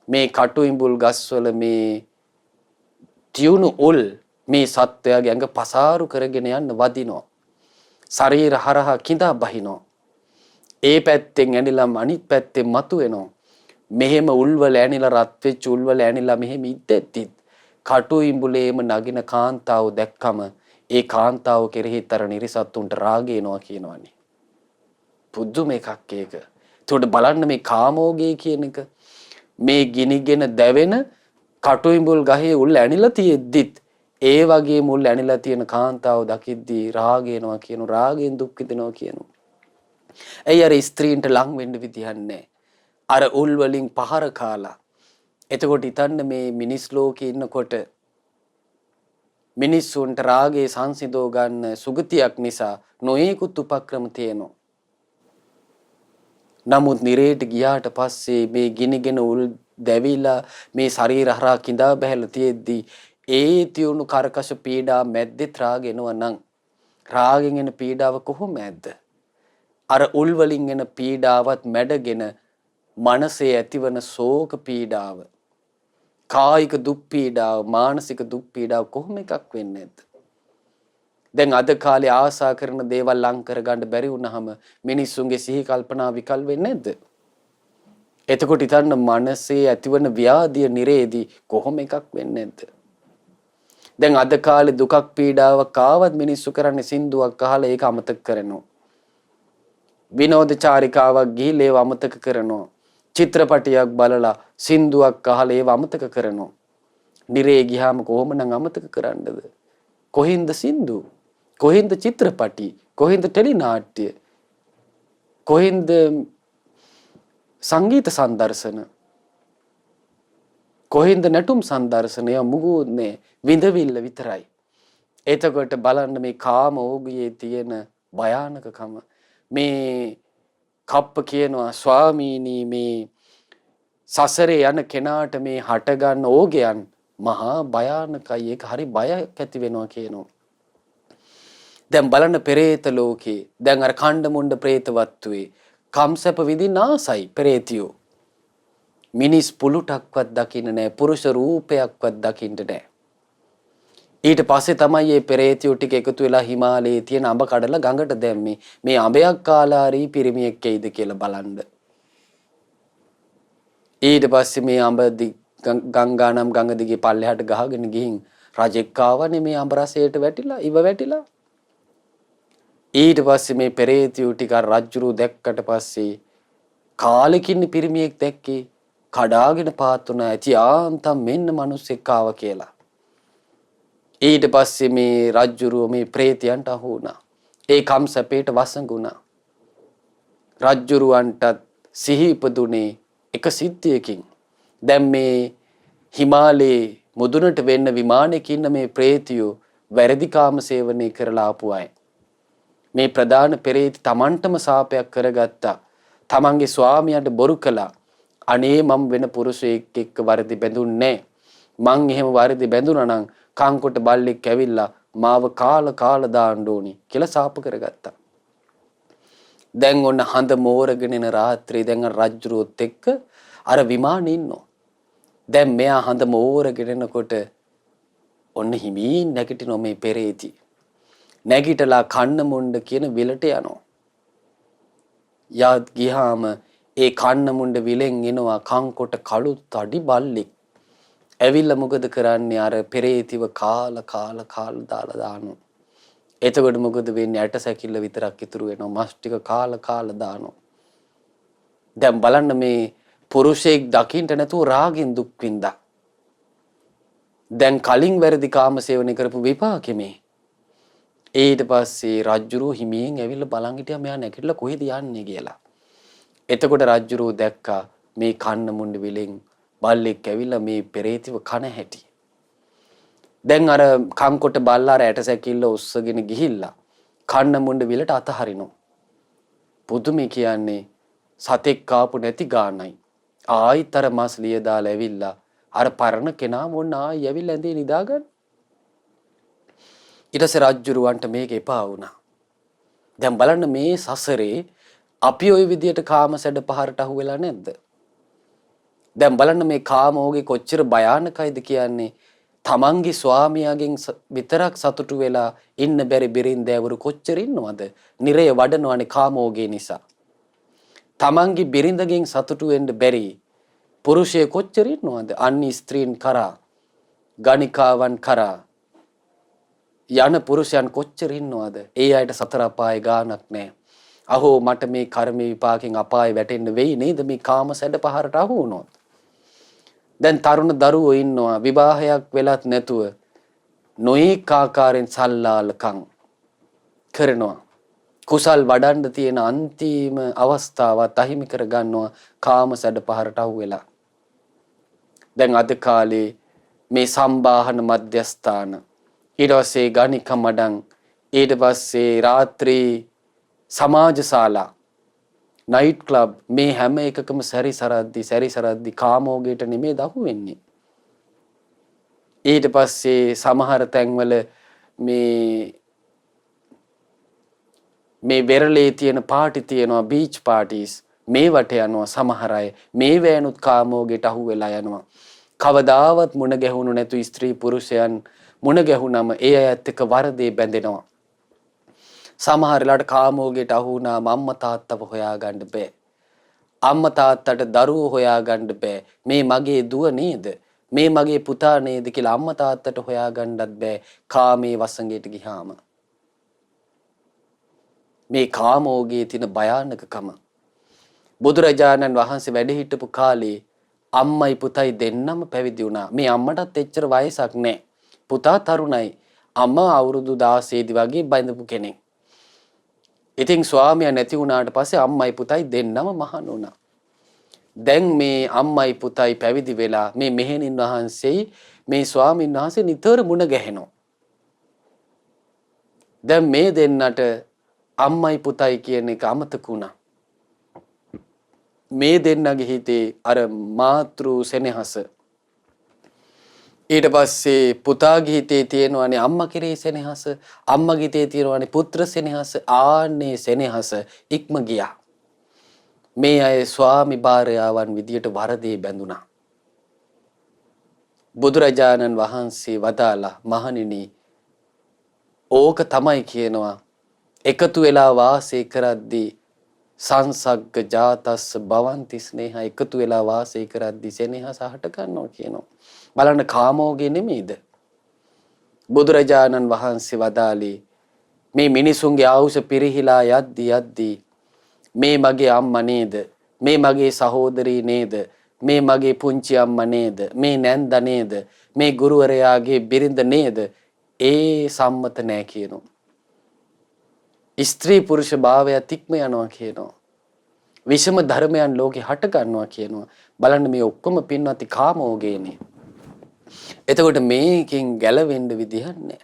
මේ කටු ඉඹුල් ගස්වල මේ තියුණු උල් මේ සත්වයාගේ ඇඟ පසාරු කරගෙන යන්න වදිනවා. ශරීර හරහා කිඳා බහිනවා. ඒ පැත්තෙන් ඇනිලා අනිත් පැත්තෙන් මතුවෙනවා. මෙහෙම උල්වල ඇනිලා රත් වෙච්ච උල්වල ඇනිලා මෙහෙම ඉද්දෙද්දිත් කටු ඉඹුලේම නගින කාන්තාව දැක්කම ඒ කාන්තාව කෙරෙහි තර නිරිසත්තුන්ට රාගය එනවා කියනවනේ. පුදුම එකක් ඒක. ඒකට බලන්න මේ කාමෝගේ කියන එක මේ ගිනිගෙන දැවෙන කටු ඉඹුල් ගහේ උල් ඇනිලා තියෙද්දිත් ඒ වගේ මුල් ඇනිලා තියෙන කාන්තාව දකිද්දී රාගය එනවා කියන රාගයෙන් දුක් විඳිනවා කියනවා. ඇයි අර ස්ත්‍රීන්ට ලං වෙන්න විදියක් නැහැ. අර උල් වලින් පහර කාලා. එතකොට හිතන්න මේ මිනිස් ලෝකේ ඉන්නකොට මිනිස්සුන්ට රාගයේ සංසිඳව ගන්න සුගතියක් නිසා නොයෙකුත් උපක්‍රම තියෙනවා. නමුත් නිරේට ගියාට පස්සේ මේ ගිනිගෙන උල් දැවිලා මේ ශරීර හරහා කිඳා බහැලා තියෙද්දී ඒ තියුණු කරකශ පීඩා මැද්දේ රාග එනවා නම් රාගෙන් එන පීඩාව කොහොමද? අර උල් වලින් එන පීඩාවත් මැඩගෙන මනසේ ඇතිවන ශෝක පීඩාව, කායික දුක් පීඩාව, මානසික දුක් පීඩාව කොහොම එකක් වෙන්නේ නැද්ද? දැන් අද කාලේ ආසා කරන දේවල් ලං කර ගන්න බැරි වුණාම මිනිස්සුන්ගේ සිහි කල්පනා විකල් වෙන්නේ නැද්ද? එතකොට හිතන්න මනසේ ඇතිවන ව්‍යාධිය නිරේදී කොහොම එකක් වෙන්නේ නැද්ද? දැන් අද කාලේ දුකක් පීඩාවක් ආවත් මිනිස්සු කරන්නේ සින්දුවක් අහලා ඒක අමතක කරනවා. විනෝද චාරිකාවක් ගිහිල්ලා ඒව අමතක කරනවා. චිත්‍රපටියක් බලලා සින්දුවක් අහලා ඒව අමතක කරනවා. නිරේ ගියාම කොහොමනම් අමතක කරන්නද? කොහින්ද සින්දු? කොහින්ද චිත්‍රපටි? කොහින්ද ටෙලි නාට්‍ය? කොහින්ද සංගීත සංදර්ශන? කොහින්ද නැටුම් සංදර්ශනය? මුගුන්නේ විඳවිල්ල විතරයි. එතකොට බලන්න මේ කාම ඕගියේ තියෙන භයානකකම. මේ කප්ප කියනවා ස්වාමීනි මේ සසරේ යන කෙනාට මේ හටගන්න ඕගයන් මහා භයානකයි. ඒක හරි බයක් ඇති වෙනවා කියනවා. දැන් බලන්න පෙරේත ලෝකේ දැන් අර කණ්ඩ මුණ්ඩ പ്രേත වත්තුවේ කම්සප විඳින්න ආසයි පෙරේතියෝ. මිනිස් පුලුටක්වත් දකින්න නැහැ. පුරුෂ රූපයක්වත් දකින්න නැහැ. ඊට පස්සේ තමයි මේ පෙරේතියෝ ටික එකතු වෙලා හිමාලයේ තියෙන අඹ කඩලා ගඟට දැම්මේ. මේ අඹයක් කාලාරී පිරිමියෙක් එයිද කියලා බලන්න. ඊට පස්සේ මේ අඹ ගංගා නම් ගඟ දිගේ පල්ලෙහාට ගහගෙන ගිහින් රජෙක් ආවනේ මේ අඹ රසයට වැටිලා ඉව වැටිලා. ඊට පස්සේ මේ පෙරේතියෝ ටික රජුරු දැක්කට පස්සේ කාලෙකින් පිරිමියෙක් දැක්කේ කඩාගෙන පාත් වුණා. ඇති ආන්තම් මෙන්න මිනිස්සෙක් ආවා කියලා. ඊට පස්සේ මේ රජ්ජුරුව මේ ප්‍රේතයන්ට අහු වුණා. ඒ කම්සපේට වසඟුණා. රජ්ජුරුවන්ටත් සිහි ඉපදුනේ එක සිද්ධියකින්. දැන් මේ හිමාලයේ මුදුනට වෙන්න විමානයක ඉන්න මේ ප්‍රේතියෝ වැරදි කාම සේවනය කරලා ආපු අය. මේ ප්‍රධාන පෙරේති Tamanටම සාපයක් කරගත්තා. තමන්ගේ ස්වාමියාට බොරු කළා. අනේ මම වෙන පුරුෂයෙක් එක්ක වරදි බැඳුන්නේ නැහැ. මං එහෙම වරදි බැඳුනා නම් කංකොට බල්ලෙක් ඇවිල්ලා මාව කාලා දාන්න ඕනි කියලා සාප කරගත්තා. දැන් ඔන්න හඳ මෝරගෙන එන රාත්‍රියේ දැන් රජ්ජුරුවොත් එක්ක අර විමානේ ඉන්නවා. දැන් මෙයා හඳ මෝරගෙන එනකොට ඔන්න හිමින් නැගිටිනවා මේ පෙරේති. නැගිටලා කන්න මුණ්ඩ කියන විලට යනවා. යාත් ගියාම ඒ කන්න මුණ්ඩ විලෙන් එනවා කංකොට කළු තඩි බල්ලෙක්. ඇවිල්ලා මොකද කරන්නේ අර පෙරේතිව කාලා දාලා දානවා. එතකොට මොකද වෙන්නේ ඇට සැකිල්ල විතරක් ඉතුරු වෙනවා මස් ටික කාලා දානවා. දැන් බලන්න මේ පුරුෂයෙක් දකින්න නැතුව රාගෙන් දුක් විඳා. දැන් කලින් වැරදි කාම සේවනය කරපු විපාකෙ මේ. ඊට පස්සේ රජ්ජුරුව හිමියෙන් ඇවිල්ලා බලන් හිටියා මෙයා නැගිටලා කොහෙද යන්නේ කියලා. එතකොට රජ්ජුරුව දැක්කා මේ කන්න මුණ්ඩ විලෙන් බල්ලෙක් ඇවිල්ලා මේ පෙරේතිව කන හැටි. දැන් අර කංකොට බල්ලා අර ඇට සැකිල්ල උස්සගෙන ගිහිල්ලා කන්න මුණ්ඩ විලට අතහරිනවා. පුදුමේ කියන්නේ සතෙක් කාපු නැති ගානයි. ආයිත් අර මස් ලිය දාලා ඇවිල්ලා අර පරණ කෙනා මොන්න ආයි ඇවිල්ලා ඇඳේ නිදාගන්න. ඊට පස්සේ රජ්ජුරුවන්ට මේක එපා වුණා. දැන් බලන්න මේ සසරේ අපි ওই විදියට කාම සැඩ පහරට අහු වෙලා නැද්ද? දැන් බලන්න මේ කාමෝගේ කොච්චර භයානකයිද කියන්නේ. තමන්ගේ ස්වාමියාගෙන් විතරක් සතුටු වෙලා ඉන්න බැරි බිරින්දෑවරු කොච්චර ඉන්නවද? නිරය වඩනවනේ කාමෝගේ නිසා. තමන්ගේ බිරිඳගෙන් සතුටු වෙන්න බැරි පුරුෂය කොච්චර ඉන්නවද? අන්‍ය ස්ත්‍රීන් කරා, ගණිකාවන් කරා යන පුරුෂයන් කොච්චර ඉන්නවද? ඒ අයට සතර අපායේ ගාණක් නැහැ. අහෝ මට මේ කර්ම විපාකෙන් අපායේ වැටෙන්න වෙයි නේද මේ කාම සැඩ පහරට අහු වුණොත්? දැන් තරුණ දරුවෝ ඉන්නවා විවාහයක් වෙලත් නැතුව නොඑක ආකාරයෙන් සල්ලාලකම් කරනවා. කුසල් වඩන්න තියෙන අන්තිම අවස්ථාවත් අහිමි කර ගන්නවා කාම සැඩ පහරට අහු වෙලා. දැන් අද කාලේ මේ සම්බාහන මධ්‍යස්ථාන ඊට පස්සේ ගණික මඩම් ඊට පස්සේ රාත්‍රී සමාජ ශාලා නයිට් ක්ලබ් මේ හැම එකකම සැරිසරද්දි කාමෝගයට නෙමේ දහු වෙන්නේ. ඊට පස්සේ සමහර තැන්වල මේ වෙරළේ තියෙන පාටි තියෙනවා බීච් පාටිස් මේවට යනවා සමහර අය මේ වෑනුත් කාමෝගයට අහු වෙලා යනවා. කවදාවත් මුණ ගැහුණු නැතු ස්ත්‍රී පුරුෂයන් මුණ ගැහුණම ඒ අයත් එක්ක වරදේ බැඳෙනවා. සමහර වෙලාවට කාමෝගයට අහු වුණාම අම්මා තාත්තව හොයාගන්න බෑ. අම්මා තාත්තට දරුවෝ හොයාගන්න බෑ. මේ මගේ දුව නේද? මේ මගේ පුතා නේද කියලා අම්මා තාත්තට හොයාගන්නත් බෑ කාමයේ වසඟයට ගියාම. මේ කාමෝගයේ තියෙන භයානකකම බුදුරජාණන් වහන්සේ වැඩ හිටපු කාලේ අම්මයි පුතයි දෙන්නම පැවිදි වුණා. මේ අම්මටත් එච්චර වයසක් නැහැ. පුතා තරුණයි. අම්මා අවුරුදු 16 දී වගේ බඳපු කෙනෙක්. ඉතින් ස්වාමියා නැති වුණාට පස්සේ අම්මයි පුතයි දෙන්නම මහාන වුණා. දැන් මේ අම්මයි පුතයි පැවිදි වෙලා මේ මෙහෙණින් වහන්සේයි මේ ස්වාමීන් වහන්සේ නිතර මුණ ගැහෙනවා. දැන් මේ දෙන්නට අම්මයි පුතයි කියන එක අමතක වුණා. මේ දෙන්නගේ හිතේ අර මාතෘ සෙනෙහස ඊට පස්සේ පුතාගේ හිතේ තියෙනවානේ අම්මා කෙරෙහි සෙනෙහස, අම්මගේ හිතේ තියෙනවානේ පුත්‍ර සෙනෙහස, ආන්නේ සෙනෙහස ඉක්ම ගියා. මේ අය ස්වාමි භාර්යාවන් විදියට වරදේ බැඳුනා. බුදුරජාණන් වහන්සේ වදාලා මහණෙනි ඕක තමයි කියනවා එකතු වෙලා වාසය කරද්දී සංසග්ග ජාතස්ස භවಂತಿ ස්නේහ එකතු වෙලා වාසය කරද්දී සෙනෙහස හට ගන්නවා කියනවා. බලන්න කාමෝගේ නෙමෙයිද? බුදුරජාණන් වහන්සේ වදාළේ මේ මිනිසුන්ගේ ආයුෂ පිරිහිලා යද්දී මේ මගේ අම්මා නේද? මේ මගේ සහෝදරී නේද? මේ මගේ පුංචි අම්මා නේද? මේ නැන්ද නේද? මේ ගුරුවරයාගේ බිරිඳ නේද? ඒ සම්මත නැහැ කියනවා. ස්ත්‍රී පුරුෂ භාවය තික්ම යනවා කියනවා. විෂම ධර්මයන් ලෝකේ හට ගන්නවා කියනවා. බලන්න මේ ඔක්කොම පින්වත්ටි කාමෝගේනේ. එතකොට මේකෙන් ගැලවෙන්න විදිහක් නැහැ.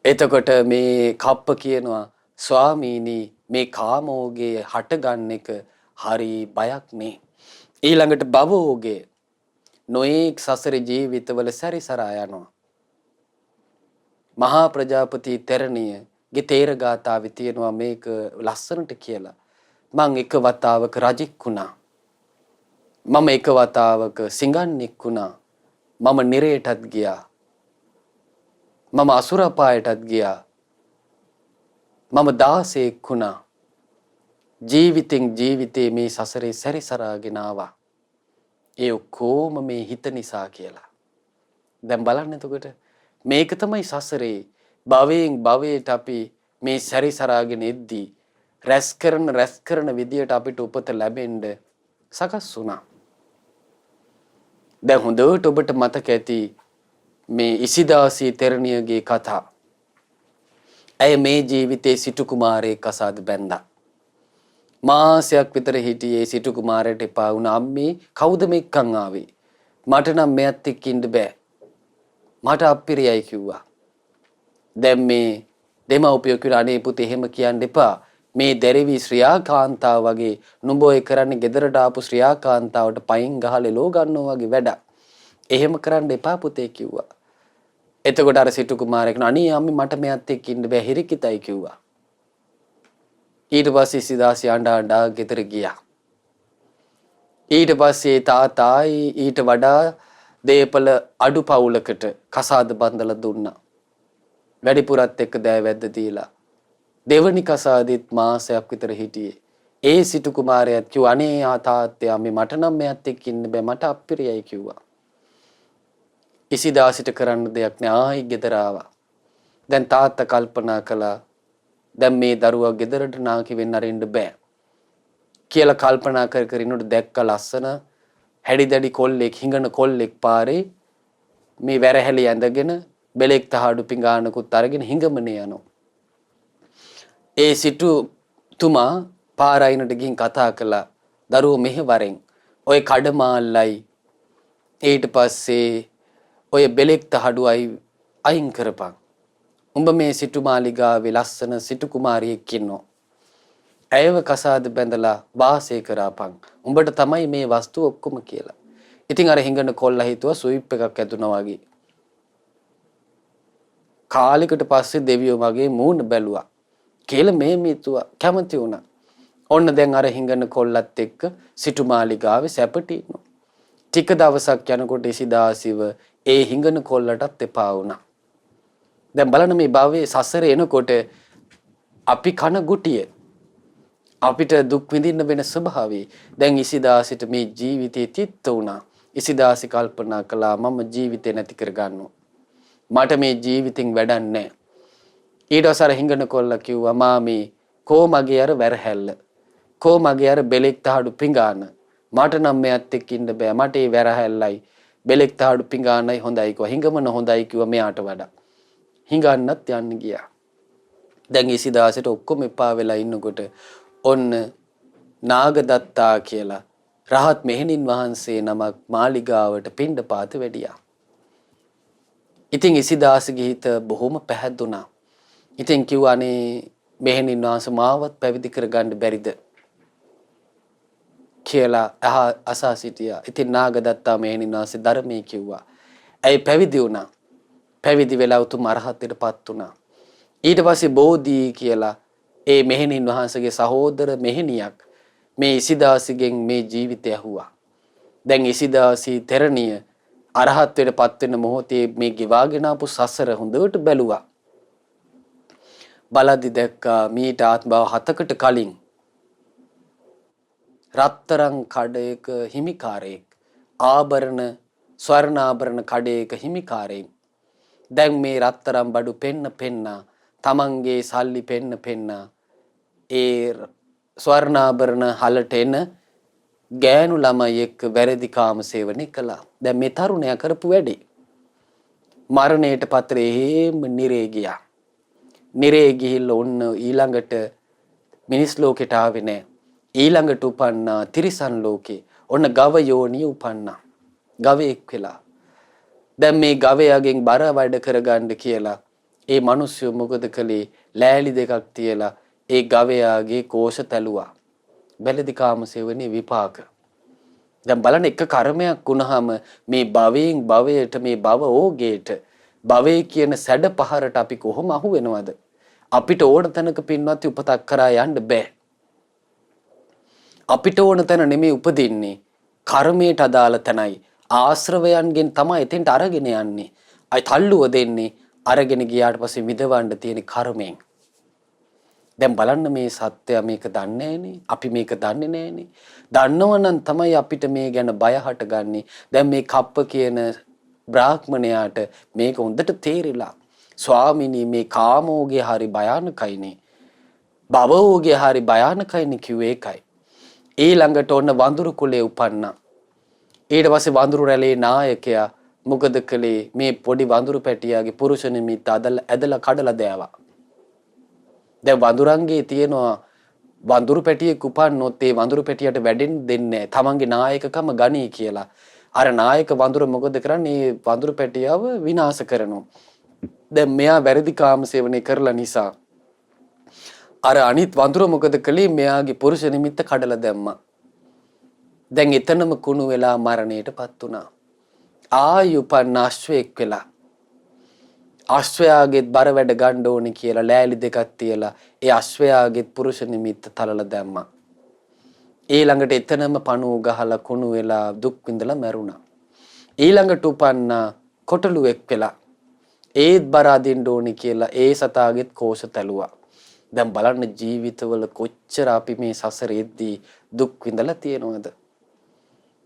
එතකොට මේ කප්ප කියනවා ස්වාමීනි මේ කාමෝගේ හට ගන්න එක හරි බයක් නේ. ඊළඟට භවෝගේ නොඑක් සසර ජීවිතවල සැරිසරා යනවා. මහා ප්‍රජාපති තෙරණිය ගේ තේර ගාතාවේ තියෙනවා මේක ලස්සනට කියලා. මං එක වතාවක රජෙක් වුණා. මම එක වතාවක සිඟන්නෙක් වුණා. මම නිරේටත් ගියා. මම අසුරපායටත් ගියා. මම දාසයෙක් වුණා. ජීවිතෙන් ජීවිතේ මේ සසරේ සැරිසරාගෙන ආවා. ඒ ඔක්කොම මේ හිත නිසා කියලා. දැන් බලන්න එතකොට මේක තමයි සසරේ භවයෙන් භවයට අපි මේ සැරිසරාගෙන එද්දී රැස් කරන විදියට අපිට උපත ලැබෙන්න සකස් වුණා. දැන් හොඳට ඔබට මතක ඇති මේ ඉසිදාසී තෙරණියගේ කතා. ඇය මේ ජීවිතේ සිටු කුමාරයෙක් අසාද බැන්දා. මාසයක් විතර හිටියේ සිටු කුමාරයට එපා වුණා. අම්මේ කවුද මෙක්කන් ආවේ? මට නම් මෙයත් එක්ක ඉන්න බෑ. මට අප්පිරියයි කිව්වා. දැන් මේ දෙමව්පියෝ කියලා අනේ පුතේ එහෙම කියන්න එපා. මේ දැරිවි ශ්‍රියාකාන්තාව වගේ නුඹ ඔය කරන්නේ ගෙදරට ආපු ශ්‍රියාකාන්තාවට පයින් ගහලා ලෝ ගන්නවා වගේ වැඩක්. එහෙම කරන්න එපා පුතේ කිව්වා. එතකොට අර සිටු කුමාරයා කියනවා අනේ අම්මේ මට මෙයත් එක්ක ඉන්න බෑ හිරිකිතයි කිව්වා. ඊට පස්සේ ඉසිදාසි අඬා ගෙදර ගියා. ඊට පස්සේ තාතායි ඊට වඩා දේපල අඩු පවුලකට කසාද බඳලා දුන්නා. වැඩිපුරත් එක්ක දෑවැද්ද දීලා. දෙවනි කසාදෙත් මාසයක් විතර හිටියේ. ඒ සිටු කුමාරයාත් කිව්වා අනේ තාත්තේ අම්මේ මට නම් මෙයත් එක්ක ඉන්න බෑ මට අප්පිරියයි කිව්වා. ඉසිදාසිට කරන්න දෙයක් නෑ ආයි ගෙදර ආවා. දැන් තාත්තා කල්පනා කළා දැන් මේ දරුවා ගෙදරට නාකි වෙන්න අරින්න බෑ කියලා කල්පනා කර ඉන්නකොට දැක්ක ලස්සන හැඩි දැඩි කොල්ලෙක් හිඟන කොල්ලෙක් පාරේ මේ වැරහැලි ඇඳගෙන බෙලෙක් තහඩු පිඟානකුත් අරගෙන හිඟමනේ යනවා. ඒ සිටුතුමා පාර අයිනට ගිහින් කතා කළා දරුවෝ මෙහෙවරෙන් ඔය කඩමාල්ලයි ඊට පස්සේ ඔය බෙලෙක් තහඩුවයි අයින් කරපන්. උඹ මේ සිටු මාලිගාවේ ලස්සන සිටු කුමාරියෙක් ඉන්නවා. ඇයව කසාද බැඳලා වාසය කරාපන්. උඹට තමයි මේ වස්තු ඔක්කොම කියලා. ඉතින් අර හිඟන කොල්ලා හිතුවා සුයිප් එකක් ඇදුනා වගේ. කාලෙකට පස්සේ දෙවියෝ වගේ මූණ බැලුවා. කියලා මේ මිතුවා කැමති වුණා. ඔන්න දැන් අර හිඟන කොල්ලත් එක්ක සිටු මාලිගාවේ සැපට ඉන්නවා. ටික දවසක් යනකොට ඉසිදාසිව ඒ හිඟන කොල්ලටත් එපා වුණා. දැන් බලන්න මේ භවයේ සසරේ එනකොට අපි කන ගුටිය අපිට දුක් විඳින්න වෙන ස්වභාවය. දැන් ඉසිදාසිට මේ ජීවිතේ තිත්ත වුණා. ඉසිදාසි කල්පනා කළා මම ජීවිතේ නැති කරගන්නවා. මට මේ ජීවිතෙන් වැඩක් නැහැ. ඊට පස්සේ හිඟන කොල්ලා කිව්වා මාමේ කෝ මගේ අර වැරහැල්ල. කෝ මගේ අර බෙලෙක් තහඩු පිඟාන. මට නම් මෙයත් එක්ක ඉන්න බෑ. මට ඒ වැරහැල්ලයි බෙලෙක් තහඩු පිඟානයි හොඳයි කිව්වා. හිඟමන හොඳයි කිව්වා මෙයාට වඩා. හිඟන්නත් යන්න ගියා. දැන් ඉසිදාසට ඔක්කොම එපා වෙලා ඉන්නකොට ඔන්න නාගදත්තා කියලා රහත් මෙහෙණින් වහන්සේ නමක් මාලිගාවට පිණ්ඩපාත වැඩියා. ඉතින් ඉසිදාසගේ හිත බොහොම පැහැදුනා. ඉතින් කිව්වා අනේ මෙහෙණින් වහන්සේ මාවත් පැවිදි කරගන්න බැරිද කියලා අසා සිටියා. ඉතින් නාගදත්තා මෙහෙණින් වහන්සේ ධර්මයේ කිව්වා. ඇයි පැවිදි වුණා. පැවිදි වෙලා උතුම් අරහත්ත්වයටපත් වුණා. ඊට පස්සේ බෝධි කියලා ඒ මෙහෙණින් වහන්සේගේ සහෝදර මෙහෙණියක් මේ ඉසිදාසිගෙන් මේ ජීවිතය ඇහුවා. දැන් ඉසිදාසි තෙරණිය අරහත්ත්වයටපත් වෙන මොහොතේ මේ ගෙවාගෙන ආපු සසර හොඳට බැලුවා. බලද්දි දැක්කා මීට ආත්ම භව 7කට කලින් රත්තරන් කඩයක හිමිකාරයෙක් ආභරණ ස්වර්ණ ආභරණ කඩයක හිමිකාරයෙක් දැන් මේ රත්තරන් බඩු පෙන්න තමන්ගේ සල්ලි පෙන්න ඒ ස්වර්ණාභරණ හලට එන ගෑනු ළමයි එක්ක වැරදි කාම සේවනය කළා. දැන් මේ තරුණයා කරපු වැඩේ මරණයට පත්‍රේ හේම නිරේ ගියා. නිරේ ගිහිල්ලා ඔන්න ඊළඟට මිනිස් ලෝකෙට ආවේ නෑ. ඊළඟට උපන්නා තිරිසන් ලෝකේ. ඔන්න ගව යෝනිය උපන්නා. ගවයෙක් වෙලා. දැන් මේ ගවයාගෙන් බර වැඩ කරගන්න කියලා ඒ මිනිස්සු මොකද කළේ? ලෑලි දෙකක් තියලා ඒ ගවයාගේ කෝෂ තැළුවා. බැලදි කාම සේවනයේ විපාක. දැන් බලන්න එක කර්මයක් වුණාම මේ භවයෙන් භවයට මේ භව ඕගේට භවයේ කියන සැඩ පහරට අපි කොහොම අහු වෙනවද? අපිට ඕන තැනක පින්වත් උපතක් කරා යන්න බෑ. අපිට ඕන තැන නෙමෙයි උපදින්නේ. කර්මයට අදාළ තැනයි. ආශ්‍රවයන්ගෙන් තමයි එතෙන්ට අරගෙන යන්නේ. අයි තල්ලුව දෙන්නේ අරගෙන ගියාට පස්සේ විදවන්න තියෙන කර්මයෙන්. දැන් බලන්න මේ සත්‍යය මේක දන්නේ නැහනේ. අපි මේක දන්නේ නැහනේ. දන්නවනම් තමයි අපිට මේ ගැන බය හටගන්නේ. දැන් මේ කප්ප කියන බ්‍රාහ්මණයාට මේක හොඳට තේරිලා. ස්වාමිනී මේ කාමෝගේ හරි භයානකයිනේ. භවෝගේ හරි භයානකයිනේ කිව්වේ ඒකයි. ඊළඟට ඔන්න වඳුරු කුලේ උපන්නා. ඊට පස්සේ වඳුරු රැළේ නායකයා මොකද කළේ? මේ පොඩි වඳුරු පැටියාගේ පුරුෂ නිමිත්ත ඇදලා කඩලා දෑවා. දැන් වඳුරන්ගේ තියෙනවා වඳුරු පැටියෙක් උපන්නොත් ඒ වඳුරු පැටියට වැඩෙන්න දෙන්නේ නැහැ. තමන්ගේ නායකකම ගනී කියලා. අර නායක වඳුර මොකද කරන්නේ? මේ වඳුරු පැටියව විනාශ කරනවා. දැන් මෙයා වැරදි කාම සේවනය කරලා නිසා අර අනිත් වඳුර මොකද කළේ? මෙයාගේ පුරුෂ නිමිත්ත කඩලා දැම්මා. දැන් එතනම කුණු වෙලා මරණයටපත් වුණා. ආයුපන් අශ්වයෙක් වෙලා අශ්වයාගෙත් බර වැඩ ගන්න ඕනේ කියලා ලෑලි දෙකක් තියලා ඒ අශ්වයාගෙත් පුරුෂ නිමිත්ත තලලා දැම්මා. ඊළඟට එතනම පණුව ගහලා කුණු වෙලා දුක් විඳලා මැරුණා. ඊළඟට උපන්න කොටලුවෙක් වෙලා ඒත් බර අදින්න ඕනේ කියලා ඒ සතාගෙත් කෝෂ තැළුවා. දැන් බලන්න ජීවිතවල කොච්චර අපි මේ සසරේදී දුක් විඳලා තියෙනවද?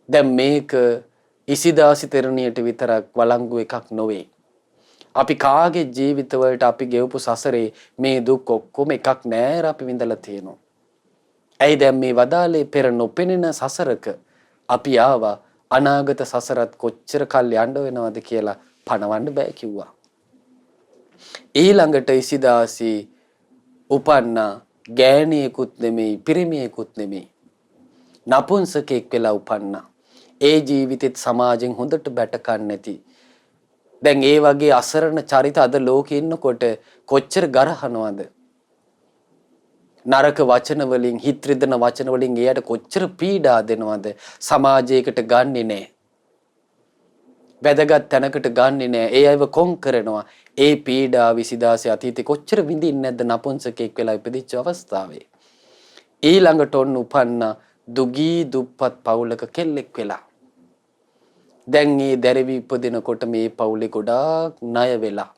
දැන් මේක ඉසිදාසි තෙරණියට විතරක් වළංගු එකක් නොවේ. අපි කාගේ ජීවිතවලට අපි ගෙවපු සසරේ මේ දුක් ඔක්කොම එකක් නෑර අපි විඳලා තියෙනවා. ඇයි දැන් මේ වදාලේ පෙර නොපෙනෙන සසරක අපි ආවා අනාගත සසරත් කොච්චර කල් යන්න වෙනවද කියලා පණවන්න බෑ කිව්වා. ඊළඟට ඉසිදාසි උපන්න ගෑණියෙකුත් නෙමෙයි පිරිමියෙකුත් නෙමෙයි නපුංසකෙක් වෙලා උපන්නා. ඒ ජීවිතෙත් සමාජෙන් හොඳට බැටකන්නේ නැති. දැන් ඒ වගේ අසරණ චරිත අද ලෝකේ ඉන්නකොට කොච්චර ගරහනවද? නරක වචන වලින් හිත රිදෙන වචන වලින් එයාට කොච්චර පීඩා දෙනවද? සමාජයකට ගන්නෙ නෑ. වැදගත් තැනකට ගන්නෙ නෑ. ඒ අයව කොන් කරනවා. ඒ පීඩා විසිදාසේ අතීතේ කොච්චර විඳින්නේ නැද්ද නපුංසකෙක් වෙලා ඉපදිච්ච අවස්ථාවේ. ඊළඟට ඔන්න උපන්න දුගී දුප්පත් පවුලක කෙල්ලෙක් වෙලා. දැන් මේ දැරිවි ඉපදිනකොට මේ පවුලේ ගොඩාක් ණය වෙලා.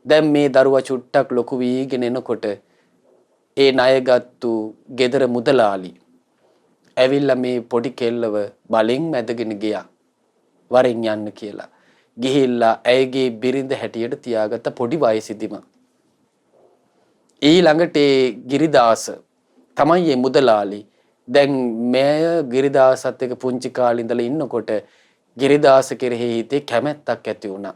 දැන් මේ දරුවා චුට්ටක් ලොකු වීගෙන එනකොට ඒ ණයගත්තු ගෙදර මුදලාලි ඇවිල්ලා මේ පොඩි කෙල්ලව බලෙන් මැදගෙන ගියා. වරෙන් යන්න කියලා. ගිහිල්ලා ඇයගේ බිරිඳ හැටියට තියාගත්ත පොඩි වයසේදීම. ඊළඟට ඒ ගිරිදාස තමයි මේ මුදලාලි. දැන් මෙය ගිරිදාසත් එක්ක පුංචි කාලේ ඉඳලා ඉන්නකොට ගිරිදාස කෙරෙහි හිතේ කැමැත්තක් ඇති වුණා.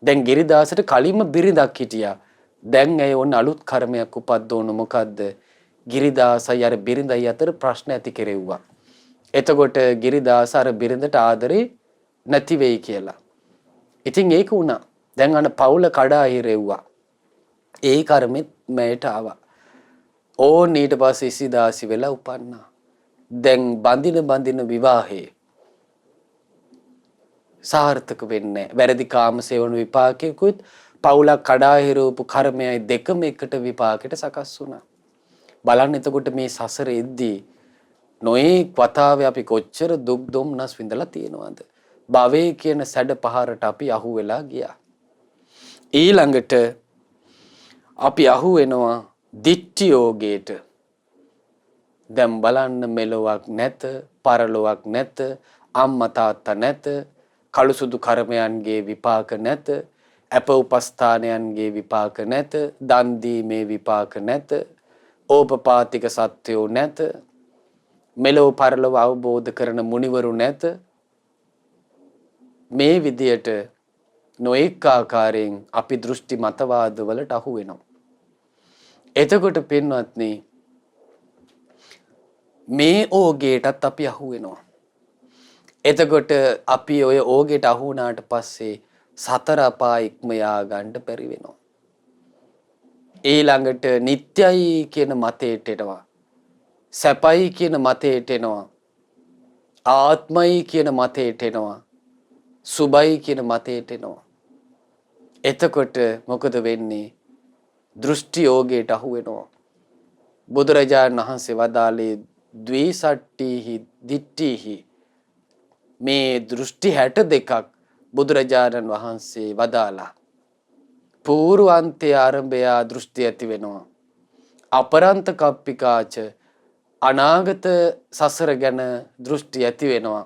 දැන් ගිරිදාසට කලින්ම බිරිඳක් හිටියා. දැන් ඇය ඔන්න අලුත් කර්මයක් උපද්දවන මොකද්ද? ගිරිදාසයි අර බිරිඳයි අතර ප්‍රශ්න ඇති කෙරෙව්වා. එතකොට ගිරිදාස අර බිරිඳට ආදරේ නැති වෙයි කියලා. ඉතින් ඒක වුණා. දැන් අන පවුල කඩා හිරෙව්වා. ඒ කර්මෙත් මෑට ආවා. ඕන් ඊට පස්සේ ඉසිදාසි වෙලා උපන්නා. දැන් බඳින විවාහේ සාර්ථක වෙන්නේ වැරදි කාම සේවන විපාකයකුත් පවුලක් කඩා හිරවපු කර්මයයි දෙකම එකට විපාකයට සකස් වුණා. බලන්න එතකොට මේ සසරෙද්දී නොයේ වතාවේ අපි කොච්චර දුක් දුම්නස් විඳලා තියෙනවද? භවයේ කියන සැඩ පහරට අපි අහු වෙලා ගියා. ඊළඟට අපි අහු වෙනවා දිට්ඨි යෝගයට. දැන් බලන්න මෙලොවක් නැත, පරලොවක් නැත, අම්මා තාත්තා නැත, කළු සුදු කර්මයන්ගේ විපාක නැත, අප උපස්ථානයන්ගේ විපාක නැත, දන් දීමේ විපාක නැත, ඕපපාතික සත්‍යෝ නැත, මෙලොව පරලොව අවබෝධ කරන මුනිවරු නැත. මේ විදියට නොඑක ආකාරයෙන් අපි දෘෂ්ටි මතවාද වලට අහු වෙනවා. එතකොට පින්වත්නි මේ ඕගේටත් අපි අහු වෙනවා. එතකොට අපි ඔය ඕගේට අහු වුණාට පස්සේ සතර අපාය ඉක්ම යා ගන්න බැරි වෙනවා. ඊළඟට නිට්ටයයි කියන මතයට එනවා. සැපයි කියන මතයට එනවා. ආත්මයි කියන මතයට එනවා. සුබයි කියන මතයට එනවා. එතකොට මොකද වෙන්නේ? දෘෂ්ටි යෝගයට අහු වෙනවා. බුදුරජාණන් වහන්සේ වදාළේ ද්විසට්ඨිහි දිට්ඨිහි මේ දෘෂ්ටි 62ක් බුදුරජාණන් වහන්සේ වදාලා. පූර්වාන්තය ආරම්භය දෘෂ්ටි ඇති වෙනවා. අපරන්ත කප්පිකාච අනාගත සසර ගැන දෘෂ්ටි ඇති වෙනවා.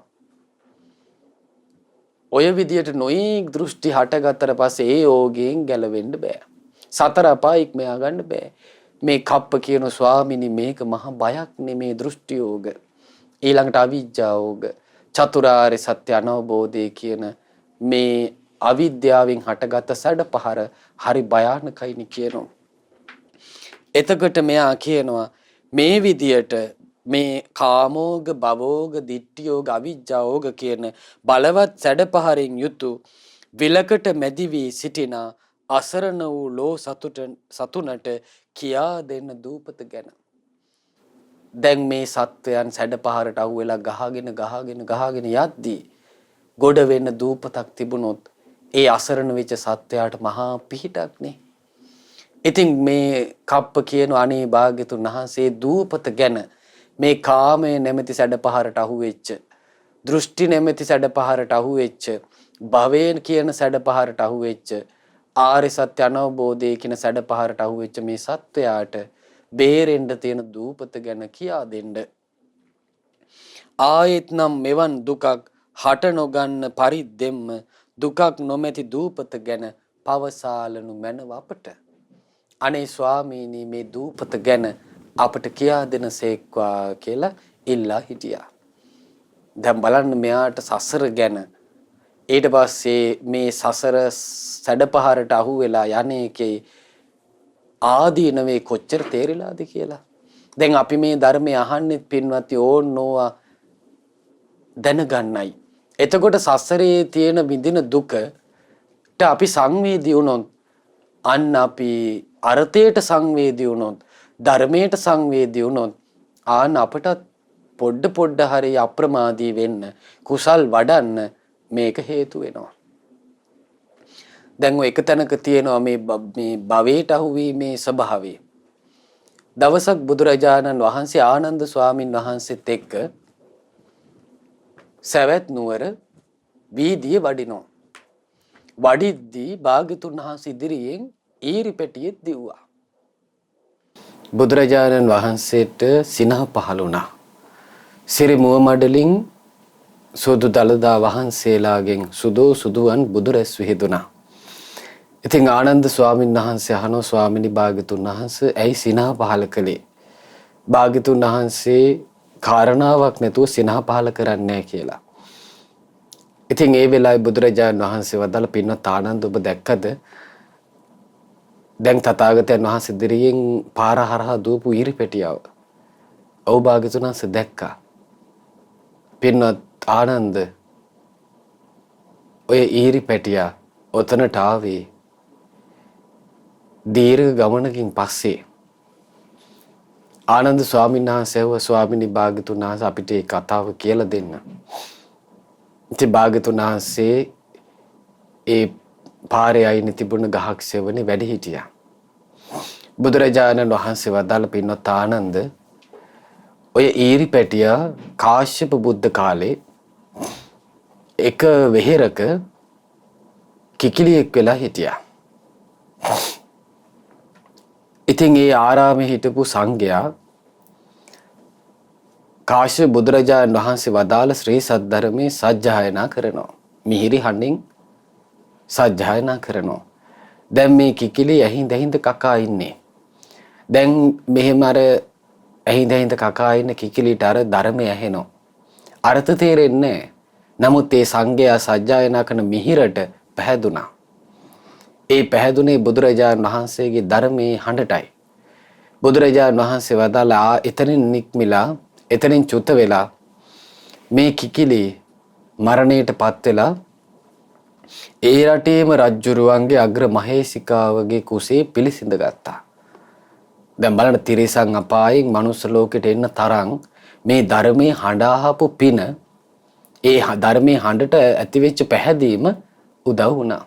ඔය විදියට නොයෙක් දෘෂ්ටි හටගත්තට පස්සේ ඒ යෝගයෙන් ගැලවෙන්න බෑ. සතර අපායික් මෙයා ගන්න බෑ. මේ කප්ප කියන ස්වාමිනී මේක මහ බයක් නෙමේ දෘෂ්ටි යෝග. ඊළඟට අවිජ්ජා යෝග. චතුරාර්ය සත්‍ය අනවබෝධය කියන මේ අවිද්‍යාවෙන් හටගත්ත සැඩපහර හරි භයානකයිනි කියනවා. එතකොට මෙයා කියනවා මේ විදියට මේ කාමෝග භවෝග දිට්ඨියෝග අවිජ්ජාෝග කියන බලවත් සැඩපහරින් යුතු විලකට මැදි වී සිටින අසරණ වූ ලෝ සතුනට කියා දෙන්න දූපත ගැන. දැන් මේ සත්වයන් සැඩපහරට අහුවෙලා ගහගෙන යද්දී ගොඩ වෙන්න දූපතක් තිබුණොත් ඒ අසරණ වෙච්ච සත්වයාට මහා පිහිටක් නේ. ඉතින් මේ කප්ප කියන අනේ භාග්‍යතුන් වහන්සේ දූපත ගැන මේ කාමයේ නැමැති සැඩපහරට අහුවෙච්ච දෘෂ්ටි නැමැති සැඩපහරට අහුවෙච්ච භවයෙන් කියන සැඩපහරට අහුවෙච්ච ආර්ය සත්‍ය අනවබෝධය කියන සැඩපහරට අහුවෙච්ච මේ සත්වයාට බේරෙන්න තියෙන දූපත ගැන කියා දෙන්න. ආයෙත් නම් මෙවන් දුකක් හට නොගන්න පරිද්දෙම්ම දුකක් නොමැති දූපත ගැන පවසාලනු මැනව අපට. අනේ ස්වාමීනි මේ දූපත ගැන අපට කියා දෙන සේක්වා කියලා ඉල්ලා හිටියා. දැන් බලන්න මෙයාට සසර ගැන ඊට පස්සේ මේ සසර සැඩපහරට අහු වෙලා යන්නේකේ ආදීනවේ කොච්චර තේරිලාද කියලා. දැන් අපි මේ ධර්මය අහන්නේ පින්වත්නි ඕනෝවා දැනගන්නයි. එතකොට සසරේ තියෙන විඳින දුකට අපි සංවේදී වුණොත් අන්න අපි අර්ථයට සංවේදී වුණොත් ධර්මයට සංවේදී වුණොත් ආන අපට පොඩ හරි අප්‍රමාදී වෙන්න කුසල් වඩන්න මේක හේතු වෙනවා. දැන් ඔය එක තැනක තියෙනවා මේ භවයට අහුවීමේ ස්වභාවය. දවසක් බුදුරජාණන් වහන්සේ ආනන්ද ස්වාමින් වහන්සේත් එක්ක සවැත් නුවර වීදිය වඩිනවා. වඩිද්දී භාග්‍යතුන් වහන්සේ ඉදිරියෙන් ඊරි පෙට්ටියෙත් දිව්වා. බුදුරජාණන් වහන්සේට සිනහ පහළ වුණා. සිරි මුව මඩලින් සුදු දළදා වහන්සේලාගෙන් සුදුවන් බුදුරැස් විහිදුණා. ඉතින් ආනන්ද ස්වාමීන් වහන්සේ අහනවා ස්වාමිනී භාග්‍යතුන් වහන්සේ ඇයි සිනහ පහළ කළේ? භාග්‍යතුන් වහන්සේ කාරණාවක් නැතුව සිනහ පහළ කරන්නේ කියලා. ඉතින් ඒ වෙලාවේ බුදුරජාණන් වහන්සේ වදාළ පින්වත් ආනන්ද ඔබ දැක්කද? දැන් තථාගතයන් වහන්සේ ඉදිරියෙන් පාර හරහා දුවපු ඊරි පෙටියව. ඔව් භාග්‍යතුන් වහන්සේ දැක්කා. පින්වත් ආනන්ද ඔය ඊරි පෙටිය ඔතනට ආවේ දීර්ඝ ගමනකින් පස්සේ. ආනන්ද ස්වාමීන් වහන්සේ ස්වාමිනී භාග්‍යතුන් වහන්සේ අපිට මේ කතාව කියලා දෙන්න. ඉතින් භාග්‍යතුන් වහන්සේ ඒ පාරේ අයින තිබුණ ගහක් සෙවණේ වැඩ හිටියා. බුදුරජාණන් වහන්සේ වදාළ පින්වත් ආනන්ද ඔය ඊරි පැටිය කාශ්‍යප බුද්ධ කාලේ එක වෙහෙරක කිකිලියෙක් වෙලා හිටියා. ඉතින් ඒ ආරාමේ හිටපු සංඝයා කාශ්‍යප බුදුරජාණන් වහන්සේ වදාළ ශ්‍රී සද්ධර්මයේ සජ්ජායනා කරනවා. මිහිරි හඬින් සජ්ජායනා කරනවා. දැන් මේ කිකිලි ඇහිඳ කකා ඉන්නේ. දැන් මෙහෙම අර ඇහිඳ කකා ඉන්න කිකිලිට අර ධර්මය ඇහෙනවා. අර්ථ තේරෙන්නේ නැහැ. නමුත් ඒ සංඝයා සජ්ජායනා කරන මිහිරට පැහැදුනා. ඒ පැහැදුනේ බුදුරජාණන් වහන්සේගේ ධර්මයේ හඬටයි. බුදුරජාණන් වහන්සේ වදාලා එතනින් නික්මිලා එතනින් චුත වෙලා මේ කිකිලි මරණයට පත් වෙලා ඒ රටේම රජ්ජුරුවන්ගේ අග්‍ර මහේසිකාවගේ කුසේ පිළිසිඳ ගත්තා. දැන් බලන්න තිරිසන් අපායෙන් මනුස්ස ලෝකෙට එන්න තරම් මේ ධර්මයේ හඬ අහපු පින ඒ ධර්මයේ හඬට ඇතිවෙච්ච පැහැදීම උදව් වුණා.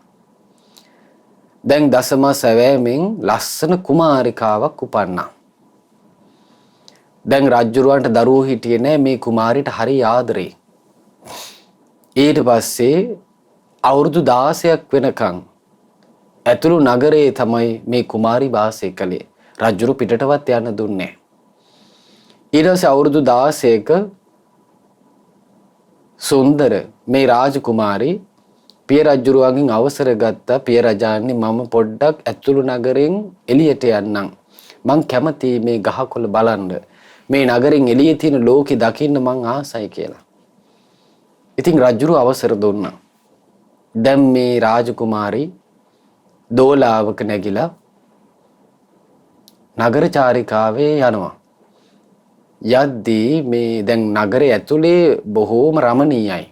දැන් දසම සැවෑමෙන් ලස්සන කුමාරිකාවක් උපන්නා. දැන් රජ්ජුරුවන්ට දරුවෝ හිටියේ නෑ මේ කුමාරිට හරි ආදරේ. ඊට පස්සේ අවුරුදු 16ක් වෙනකන් ඇතුළු නගරේ තමයි මේ කුමාරි වාසය කළේ. රජ්ජුරු පිටටවත් යන්න දුන්නේ නෑ. ඊට පස්සේ අවුරුදු 16ක සුන්දර මේ රාජකුමාරි පිය රජුරුවන්ගෙන් අවසර ගත්තා. පිය රජාණනි මම පොඩ්ඩක් ඇතුළු නගරෙන් එළියට යන්නම්. මං කැමති මේ ගහකොළ බලන්න. මේ නගරෙන් එළියේ තියෙන ලෝකෙ දකින්න මං ආසයි කියලා. ඉතින් රජුරුව අවසර දුන්නා. දැන් මේ රාජකුමාරි දෝලාවක නැගිලා නගර චාරිකාවේ යනවා. යද්දී මේ දැන් නගරේ ඇතුලේ බොහෝම රමණීයයි.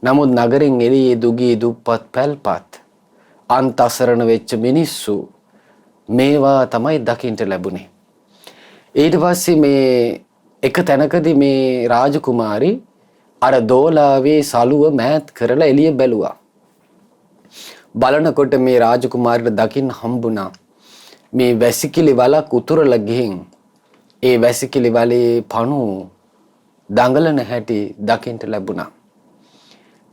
නමුත් නගරෙන් එළියේ දුගී දුප්පත් පැල්පත් අන්තසරණ වෙච්ච මිනිස්සු මේවා තමයි දකින්ට ලැබුණේ. ඊට පස්සේ මේ එක තැනකදී මේ රාජකුමාරි අර දෝලාවේ සලුව මෑත් කරලා එළිය බැලුවා. බලනකොට මේ රාජකුමාරිට දකින්න හම්බුණා මේ වැසිකිලි වලක් උතුරලා ගිහින් ඒ වැසිකිලි වලේ පණු දඟලන හැටි දකින්ට ලැබුණා.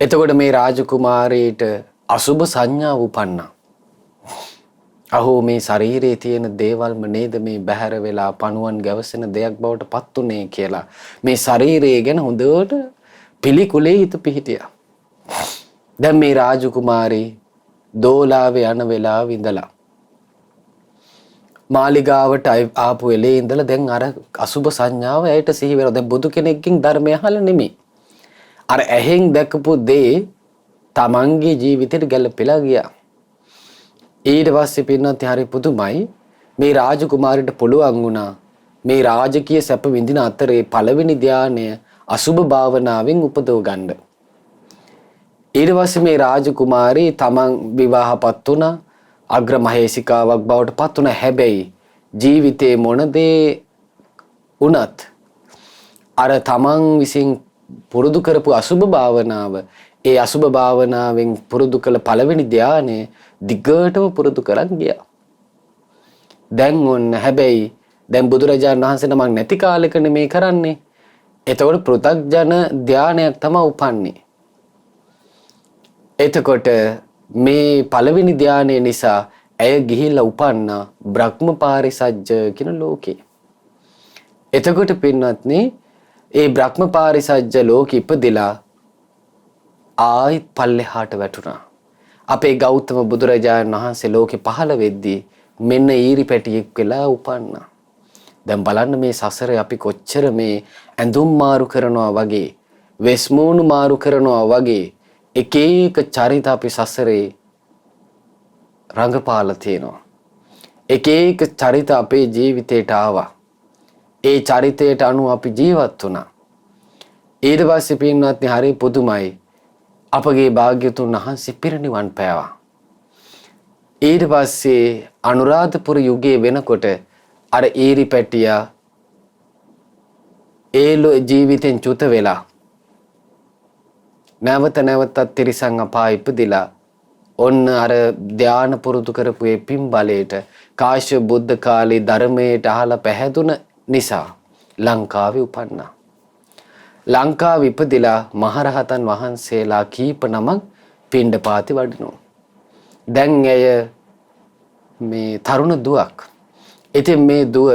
එතකොට මේ රාජකුමාරීට අසුබ සංඥාව උපන්නා. අහෝ මේ ශරීරයේ තියෙන දේවල්ම නේද මේ බැහැර වෙලා පණුවන් ගැවසෙන දෙයක් බවට පත් උනේ කියලා මේ ශරීරය ගැන හොඳට පිළිකුලේ හිත පිහිටියා. දැන් මේ රාජකුමාරී දෝලාවේ යන වෙලාව ඉඳලා මාලිගාවට ආපු වෙලේ ඉඳලා දැන් අර අසුබ සංඥාව ඇයට සිහි වෙනවා. දැන් බුදු කෙනෙක්ගෙන් ධර්මය අහලා නෙමෙයි. අර ඇහෙන් දැකපු දේ තමන්ගේ ජීවිතේට ගැලපෙලා ගියා. ඊට පස්සේ පින්නත් හරි පුදුමයි මේ රාජකුමාරිට පුළුවන් වුණා මේ රාජකීය සැප විඳින අතරේ පළවෙනි ධානය අසුබ භාවනාවෙන් උපදව ගන්න. ඊට පස්සේ මේ රාජකුමාරී තමන් විවාහපත් වුණා. අග්‍ර මහේසිකාවක් බවට පත් වුණා. හැබැයි ජීවිතේ මොන දේ වුණත් අර තමන් විසින් පුරුදු කරපු අසුබ භාවනාව ඒ අසුබ භාවනාවෙන් පුරුදු කළ පළවෙනි ධානය දිගටම පුරුදු කරන් ගියා. දැන් ඔන්න හැබැයි දැන් බුදුරජාණන් වහන්සේ නමක් නැති කාලෙකනේ මේ කරන්නේ. එතකොට පෘථග්ජන ධානයක් තමයි උපන්නේ. එතකොට මේ පළවෙනි ධානය නිසා ඇය ගිහිල්ලා උපන්න බ්‍රහ්ම පාරිසජ්ජ කියන ලෝකේ. එතකොට පින්වත්නි ඒ බ්‍රහ්ම පාරිසජ්ජ ලෝකෙ ඉපදිලා ආයිත් පල්ලෙහාට වැටුණා. අපේ ගෞතම බුදුරජාණන් වහන්සේ ලෝකෙ පහළ වෙද්දී මෙන්න ඊරි පැටියෙක් වෙලා උපන්නා. දැන් බලන්න මේ සසරේ අපි කොච්චර මේ ඇඳුම් මාරු කරනවා වගේ, වෙස්මූණු මාරු කරනවා වගේ එක එක චරිත අපි සසරේ රංගපාලා තියෙනවා. එක එක චරිත අපේ ජීවිතේට ආවා. ඒ චරිතයට අනුව අපි ජීවත් වුණා. ඊට පස්සේ පින්වත්නි හරි පුදුමයි. අපගේ භාග්‍යතුන් වහන්සේ පිරිනිවන් පෑවා. ඊට පස්සේ අනුරාධපුර යුගයේ වෙනකොට අර ඊරි පැටියා ඒ ජීවිතෙන් චුත වෙලා නැවත නැවතත් තිරිසන් අපාය ඉපදිලා ඔන්න අර ධාන පුරුදු කරපු ඒ පින් බලයට කාශ්‍යප බුද්ධ කාලේ ධර්මයට අහලා පැහැදුන නිසා ලංකාවේ උපන්නා. ලංකාවේ ඉපදිලා මහරහතන් වහන්සේලා කීප නමක් පිණ්ඩපාති වඩිනවා. දැන් ඇය මේ තරුණ දුවක්. ඉතින් මේ දුව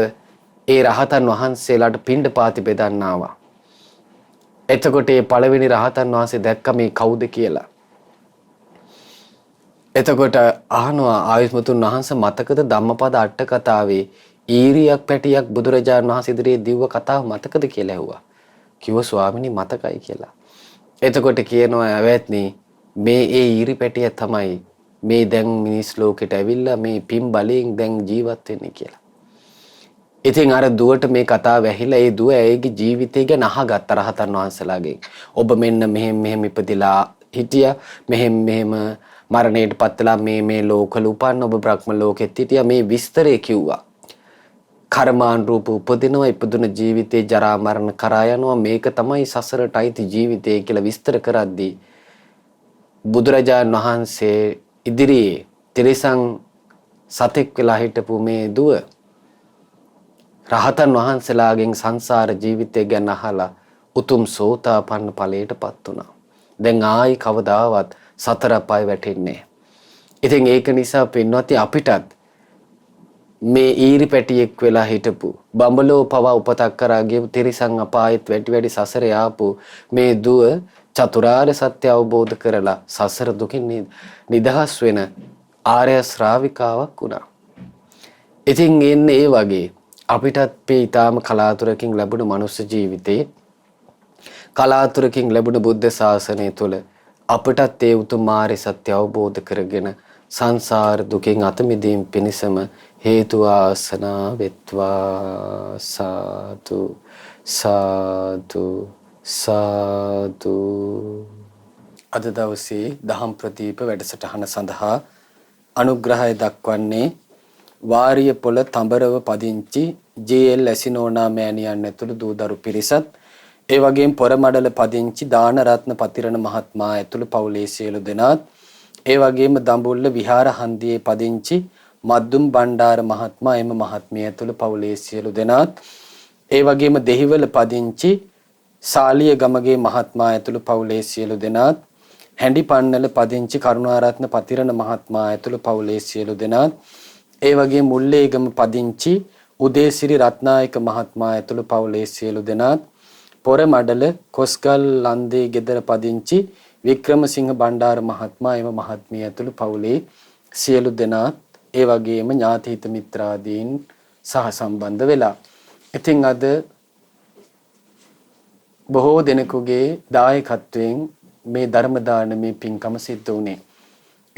ඒ රහතන් වහන්සේලාට පිණ්ඩපාති බෙදන්න ආවා. එතකොට මේ පළවෙනි රහතන් වහන්සේ දැක්ක මේ කවුද කියලා. එතකොට අහනවා ආයුෂ්මතුන් වහන්සේ මතකද ධම්මපද අට කතාවේ ඊරියක් පැටියක් බුදුරජාණන් වහන්සේ ඉදිරියේ දිව්ව කතාව මතකද කියලා ඇහුවා. කිව්වා ස්වාමිනී මතකයි කියලා. එතකොට කියනවා ඇවැත්නි මේ ඒ ඊරි පැටිය තමයි මේ දැන් මිනිස් ලෝකෙට ඇවිල්ලා මේ පින් බලයෙන් දැන් ජීවත් වෙන්නේ කියලා. ඉතින් අර දුවට මේ කතාව ඇහිලා ඒ දුව ඇයගේ ජීවිතය ගැන අහගත්ත රහතන් වහන්සේලාගෙන්. ඔබ මෙන්න මෙහෙම ඉපදිලා හිටියා. මෙහෙම මරණයට පත්ලා මේ ලෝකවල උපන්න ඔබ බ්‍රහ්ම ලෝකෙත් හිටියා. මේ විස්තරය කිව්වා. කර්මාන් රූප උපදිනවා ඉපදුන ජීවිතේ ජරා මරණ කරා යනවා මේක තමයි සසරට අයිති ජීවිතය කියලා විස්තර කරද්දී බුදුරජාණන් වහන්සේ ඉදිරියේ තිරිසන් සතෙක් වෙලා හිටපු මේ දුව රහතන් වහන්සේලාගෙන් සංසාර ජීවිතය ගැන අහලා උතුම් සෝතාපන්න ඵලයටපත් වුණා. දැන් ආයි කවදාවත් සතර අපාය වැටෙන්නේ නැහැ. ඉතින් ඒක නිසා පින්වත්නි අපිටත් මේ ඊරි පැටියෙක් වෙලා හිටපු බඹලෝ පවා උපතක් කරා ගියපු තිරිසන් අපායෙත් වැඩි සසරේ ආපු මේ දුව චතුරාර්ය සත්‍ය අවබෝධ කරලා සසර දුකින් නිදහස් වෙන ආර්ය ශ්‍රාවිකාවක් වුණා. ඉතින් එන්නේ ඒ වගේ අපිටත් මේ ඊටාම කලාතුරකින් ලැබුණු මනුස්ස ජීවිතේ කලාතුරකින් ලැබුණු බුද්ධ ශාසනය තුළ අපිටත් ඒ උතුම් ආර්ය සත්‍ය අවබෝධ කරගෙන සංසාර දුකෙන් අත මිදීම පිණිසම හේතු ආසනා වෙත්වා. සාදු සාදු සාදු. අද දවසේ දහම් ප්‍රදීප වැඩසටහන සඳහා අනුග්‍රහය දක්වන්නේ වාරිය පොළ තඹරව පදිංචි ජේ.එල්. ඇසිනෝනා මෑණියන් ඇතුළු දූදරු පිරිසත්, ඒ වගේම පොරමඩල පදිංචි දානරත්න පතිරණ මහත්මයා ඇතුළු පවුලේ සියලු දෙනාත්, ඒ වගේම දඹුල්ල විහාර හන්දියේ පදිංචි මද්දුම් බණ්ඩාර මහත්මයා එම මහත්මිය ඇතුළු පවුලේ සියලු දෙනාත්, ඒ වගේම දෙහිවල පදිංචි සාලිය ගමගේ මහත්මයා ඇතුළු පවුලේ සියලු දෙනාත්, හැඬිපන්නල පදිංචි කරුණාරත්න පතිරණ මහත්මයා ඇතුළු පවුලේ සියලු දෙනාත්, ඒ වගේම මුල්ලේගම පදිංචි උදේසිරි රත්නායක මහත්මයා ඇතුළු පවුලේ සියලු දෙනාත්, පොරමඩල කොස්ගල් ලන්දේ ගෙදර පදිංචි වික්‍රමසිංහ බණ්ඩාර මහත්මයා එම මහත්මිය ඇතුළු පවුලේ සියලු දෙනාත්, ඒ වගේම ඥාති හිත මිත්‍රාදීන් සහ සම්බන්ධ වෙලා. ඉතින් අද බොහෝ දෙනෙකුගේ දායකත්වයෙන් මේ ධර්ම දානමේ පින්කම සිද්ධ වුණේ.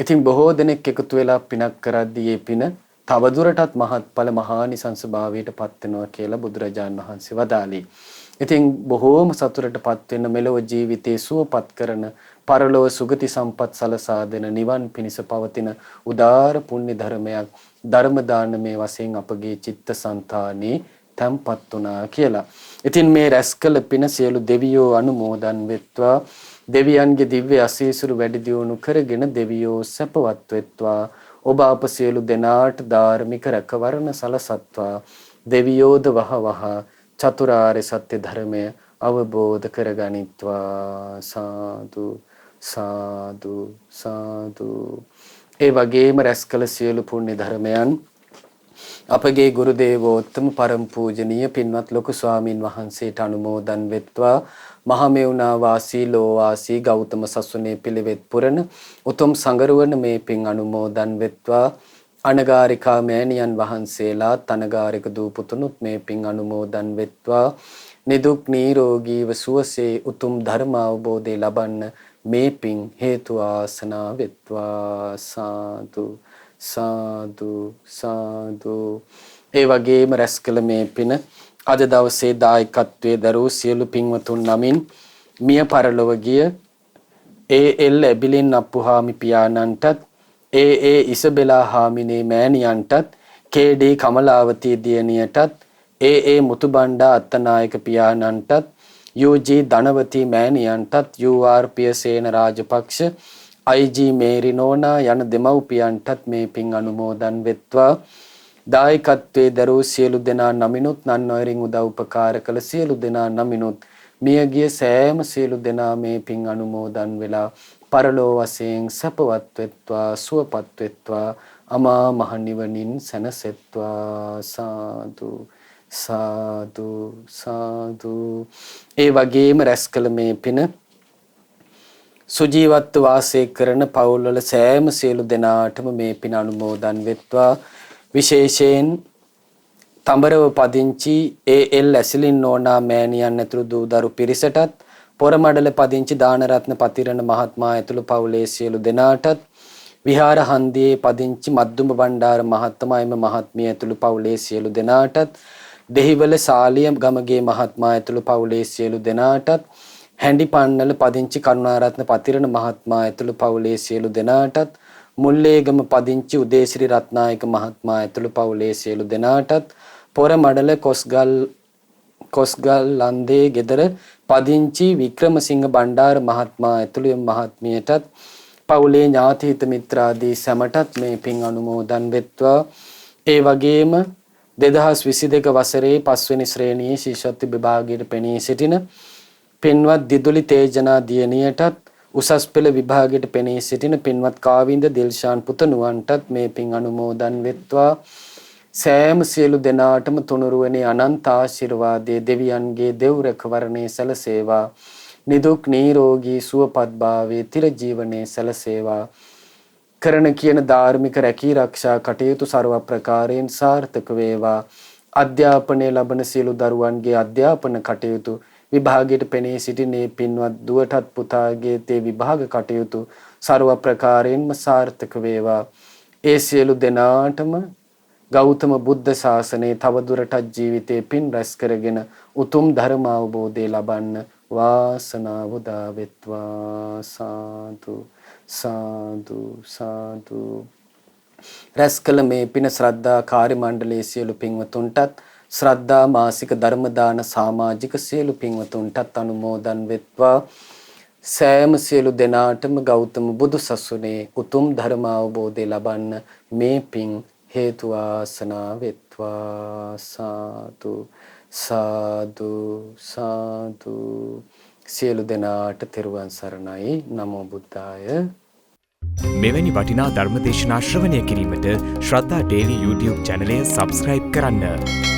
ඉතින් බොහෝ දෙනෙක් එකතු වෙලා පිනක් කරද්දී ඒ පින තවදුරටත් මහත්ඵල මහානිසංස භාවයට පත් වෙනවා කියලා බුදුරජාණන් වහන්සේ වදාළේ. ඉතින් බොහෝම සතුටටපත් වෙන මෙලොව ජීවිතේ සුවපත් කරන පරලොව සුගති සම්පත් සලසා දෙන නිවන් පිණිස පවතින උදාර පුණ්‍ය ධර්මයක් ධර්ම දානමේ වශයෙන් අපගේ චිත්තසංතානේ තැන්පත් වුණා කියලා. ඉතින් මේ රැස්කල පින සියලු දෙවියෝ අනුමෝදන් වෙත්වා. දෙවියන්ගේ දිව්‍ය ආශීර්වාද වැඩි දියුණු කරගෙන දෙවියෝ සැපවත් වෙත්වා. ඔබ අප සියලු දෙනාට ධාර්මික රැකවරණ සලසත්වා. දෙවියෝද වහවහ චතුරාර්ය සත්‍ය ධර්මය අවබෝධ කරගනිත්වා. සාදු සාදු සාදු. ඒ වගේම රැස්කල සියලු පුණ්‍ය ධර්මයන් අපගේ ගුරු දේවෝත්තම පරම පූජනීය පින්වත් ලොකු ස්වාමින් වහන්සේට අනුමෝදන් වෙත්වා. මහමෙවුනා වාසී ලෝවාසී ගෞතම සසුනේ පිළිවෙත් පුරන උතුම් සංගරුවන මේ පින් අනුමෝදන් වෙත්වා. අනගාരികා මෑණියන් වහන්සේලා තනගාരിക දූපුතුනුත් මේ පින් අනුමෝදන් වෙත්වා. නිදුක් නිරෝගීව සුවසේ උතුම් ධර්ම අවබෝධය ලබන්න මේ පින් හේතු ආසනා වෙත්වා. සාදු සාදු සාදු. ඒ වගේම රැස්කල මේ පින අද දවසේ දායකත්වයේ දරූ සියලු පින්වතුන් නමින් මිය පරලොව ගිය ඒ.එල්. ඇබිලින් අප්පුහාමි පියාණන්ටත්, ඒ ඉසබෙලා හාමිනේ මෑණියන්ටත්, කේ.ඩී. කමලාවතී දියණියටත්, ඒ මුතුබණ්ඩා අත්තනායක පියාණන්ටත්, යූ.ජී. ධනවතී මෑණියන්ටත්, යූ.ආර්. පියසේන රාජපක්ෂ, අයි.ජී. මේරි නෝනා යන දෙමව්පියන්ටත් මේ පින් අනුමෝදන් වෙත්වා. දායකත්වයේ දරූ සියලු දෙනා නමිනුත් නන්වරින් උදව් උපකාර කළ සියලු දෙනා නමිනුත් මියගිය සෑම සියලු දෙනා මේ පින් අනුමෝදන් වෙලා පරලෝ වශයෙන් සැපවත් වෙත්වා, සුවපත් වෙත්වා, අමා මහ නිවනින් සැනසෙත්වා. සාදු සාදු සාදු. ඒ වගේම රැස්කල මේ පින සුජීවත්ව වාසය කරන පවුල්වල සෑම සියලු දෙනාටම මේ පින අනුමෝදන් වෙත්වා. විශේෂයෙන් තඹරව පදිංචි ඒ.එල්. ඇසිලින් නෝනා මෑණියන් ඇතුළු දූදරු පිරිසටත්, පොරමඩල පදිංචි දානරත්න පතිරණ මහත්මයා ඇතුළු පවුලේ සියලු දෙනාටත්, විහාර හන්දියේ පදිංචි මද්දුම බණ්ඩාර මහත්මයා එම මහත්මිය ඇතුළු පවුලේ සියලු දෙනාටත්, දෙහිවල සාලිය ගමගේ මහත්මයා ඇතුළු පවුලේ සියලු දෙනාටත්, හැඬිපන්නල පදිංචි කරුණාරත්න පතිරණ මහත්මයා ඇතුළු පවුලේ සියලු දෙනාටත්, මුල්ලේගම පදිංචි උදේසිරි රත්නායක මහත්මයා ඇතුළු පවුලේ සියලු දෙනාටත්, පොරමඩල කොස්ගල් ලන්දේ ගෙදර පදිංචි වික්‍රමසිංහ බණ්ඩාර මහත්මයා ඇතුළු මහත්මියටත්, පවුලේ ඥාති හිත මිත්‍රාදී සැමටත් මේ පින් අනුමෝදන් වෙත්වා. ඒ වගේම 2022 වසරේ 5 වෙනි ශ්‍රේණියේ ශිෂ්‍යත්ව විභාගයට පෙනී සිටින පින්වත් දිදුලි තේජනා දියණියටත් උසස් පෙළ විභාගයට පෙනී සිටින පින්වත් කාවින්ද දිල්ෂාන් පුතණුවන්ටත් මේ පින් අනුමෝදන් වෙත්වා. සෑම සියලු දෙනාටම තුනුරුවනේ අනන්ත ආශිර්වාදයේ දෙවියන්ගේ දෙව් රැකවරණේ සැලසේවා. නිදුක් නිරෝගී සුවපත් භාවයේ තිර ජීවනයේ සැලසේවා. කරන කියන ධාර්මික රැකී ආරක්ෂා කටයුතු ਸਰව ප්‍රකාරයෙන් සාර්ථක වේවා. අධ්‍යාපනය ලබන සියලු දරුවන්ගේ අධ්‍යාපන කටයුතු විභාගයට පෙනී සිටිනේ පින්වත් දුවටත් පුතාගේ තේ විභාග කටයුතු ਸਰව ප්‍රකාරයෙන්ම සාර්ථක වේවා. ඒ සියලු දෙනාටම ගෞතම බුද්ධ ශාසනයේ තවදුරටත් ජීවිතේ පින් රැස් කරගෙන උතුම් ධර්ම අවබෝධය ලබන්න වාසනාව උදා වෙත්වා. සාදු සාදු සාදු. රැස් කළ මේ පින ශ්‍රද්ධා කාර්ය මණ්ඩලයේ සියලු පින්වතුන්ටත් ශ්‍රද්ධා මාසික ධර්ම දාන සමාජික සියලු පින්වතුන්ටත් අනුමෝදන් වෙත්වා. සෑම සියලු දෙනාටම ගෞතම බුදු සසුනේ උතුම් ධර්ම අවබෝධය ලබන්න මේ පින් හේතු වාසනා වෙත්වා. සාදු සාදු සාදු. සියලු දෙනාට තෙරුවන් සරණයි. නමෝ බුද්ධාය. මෙවැනි වටිනා ධර්ම දේශනා ශ්‍රවණය කිරීමට ශ්‍රද්ධා ඩේලි YouTube චැනලය සබස්ක්‍රයිබ් කරන්න.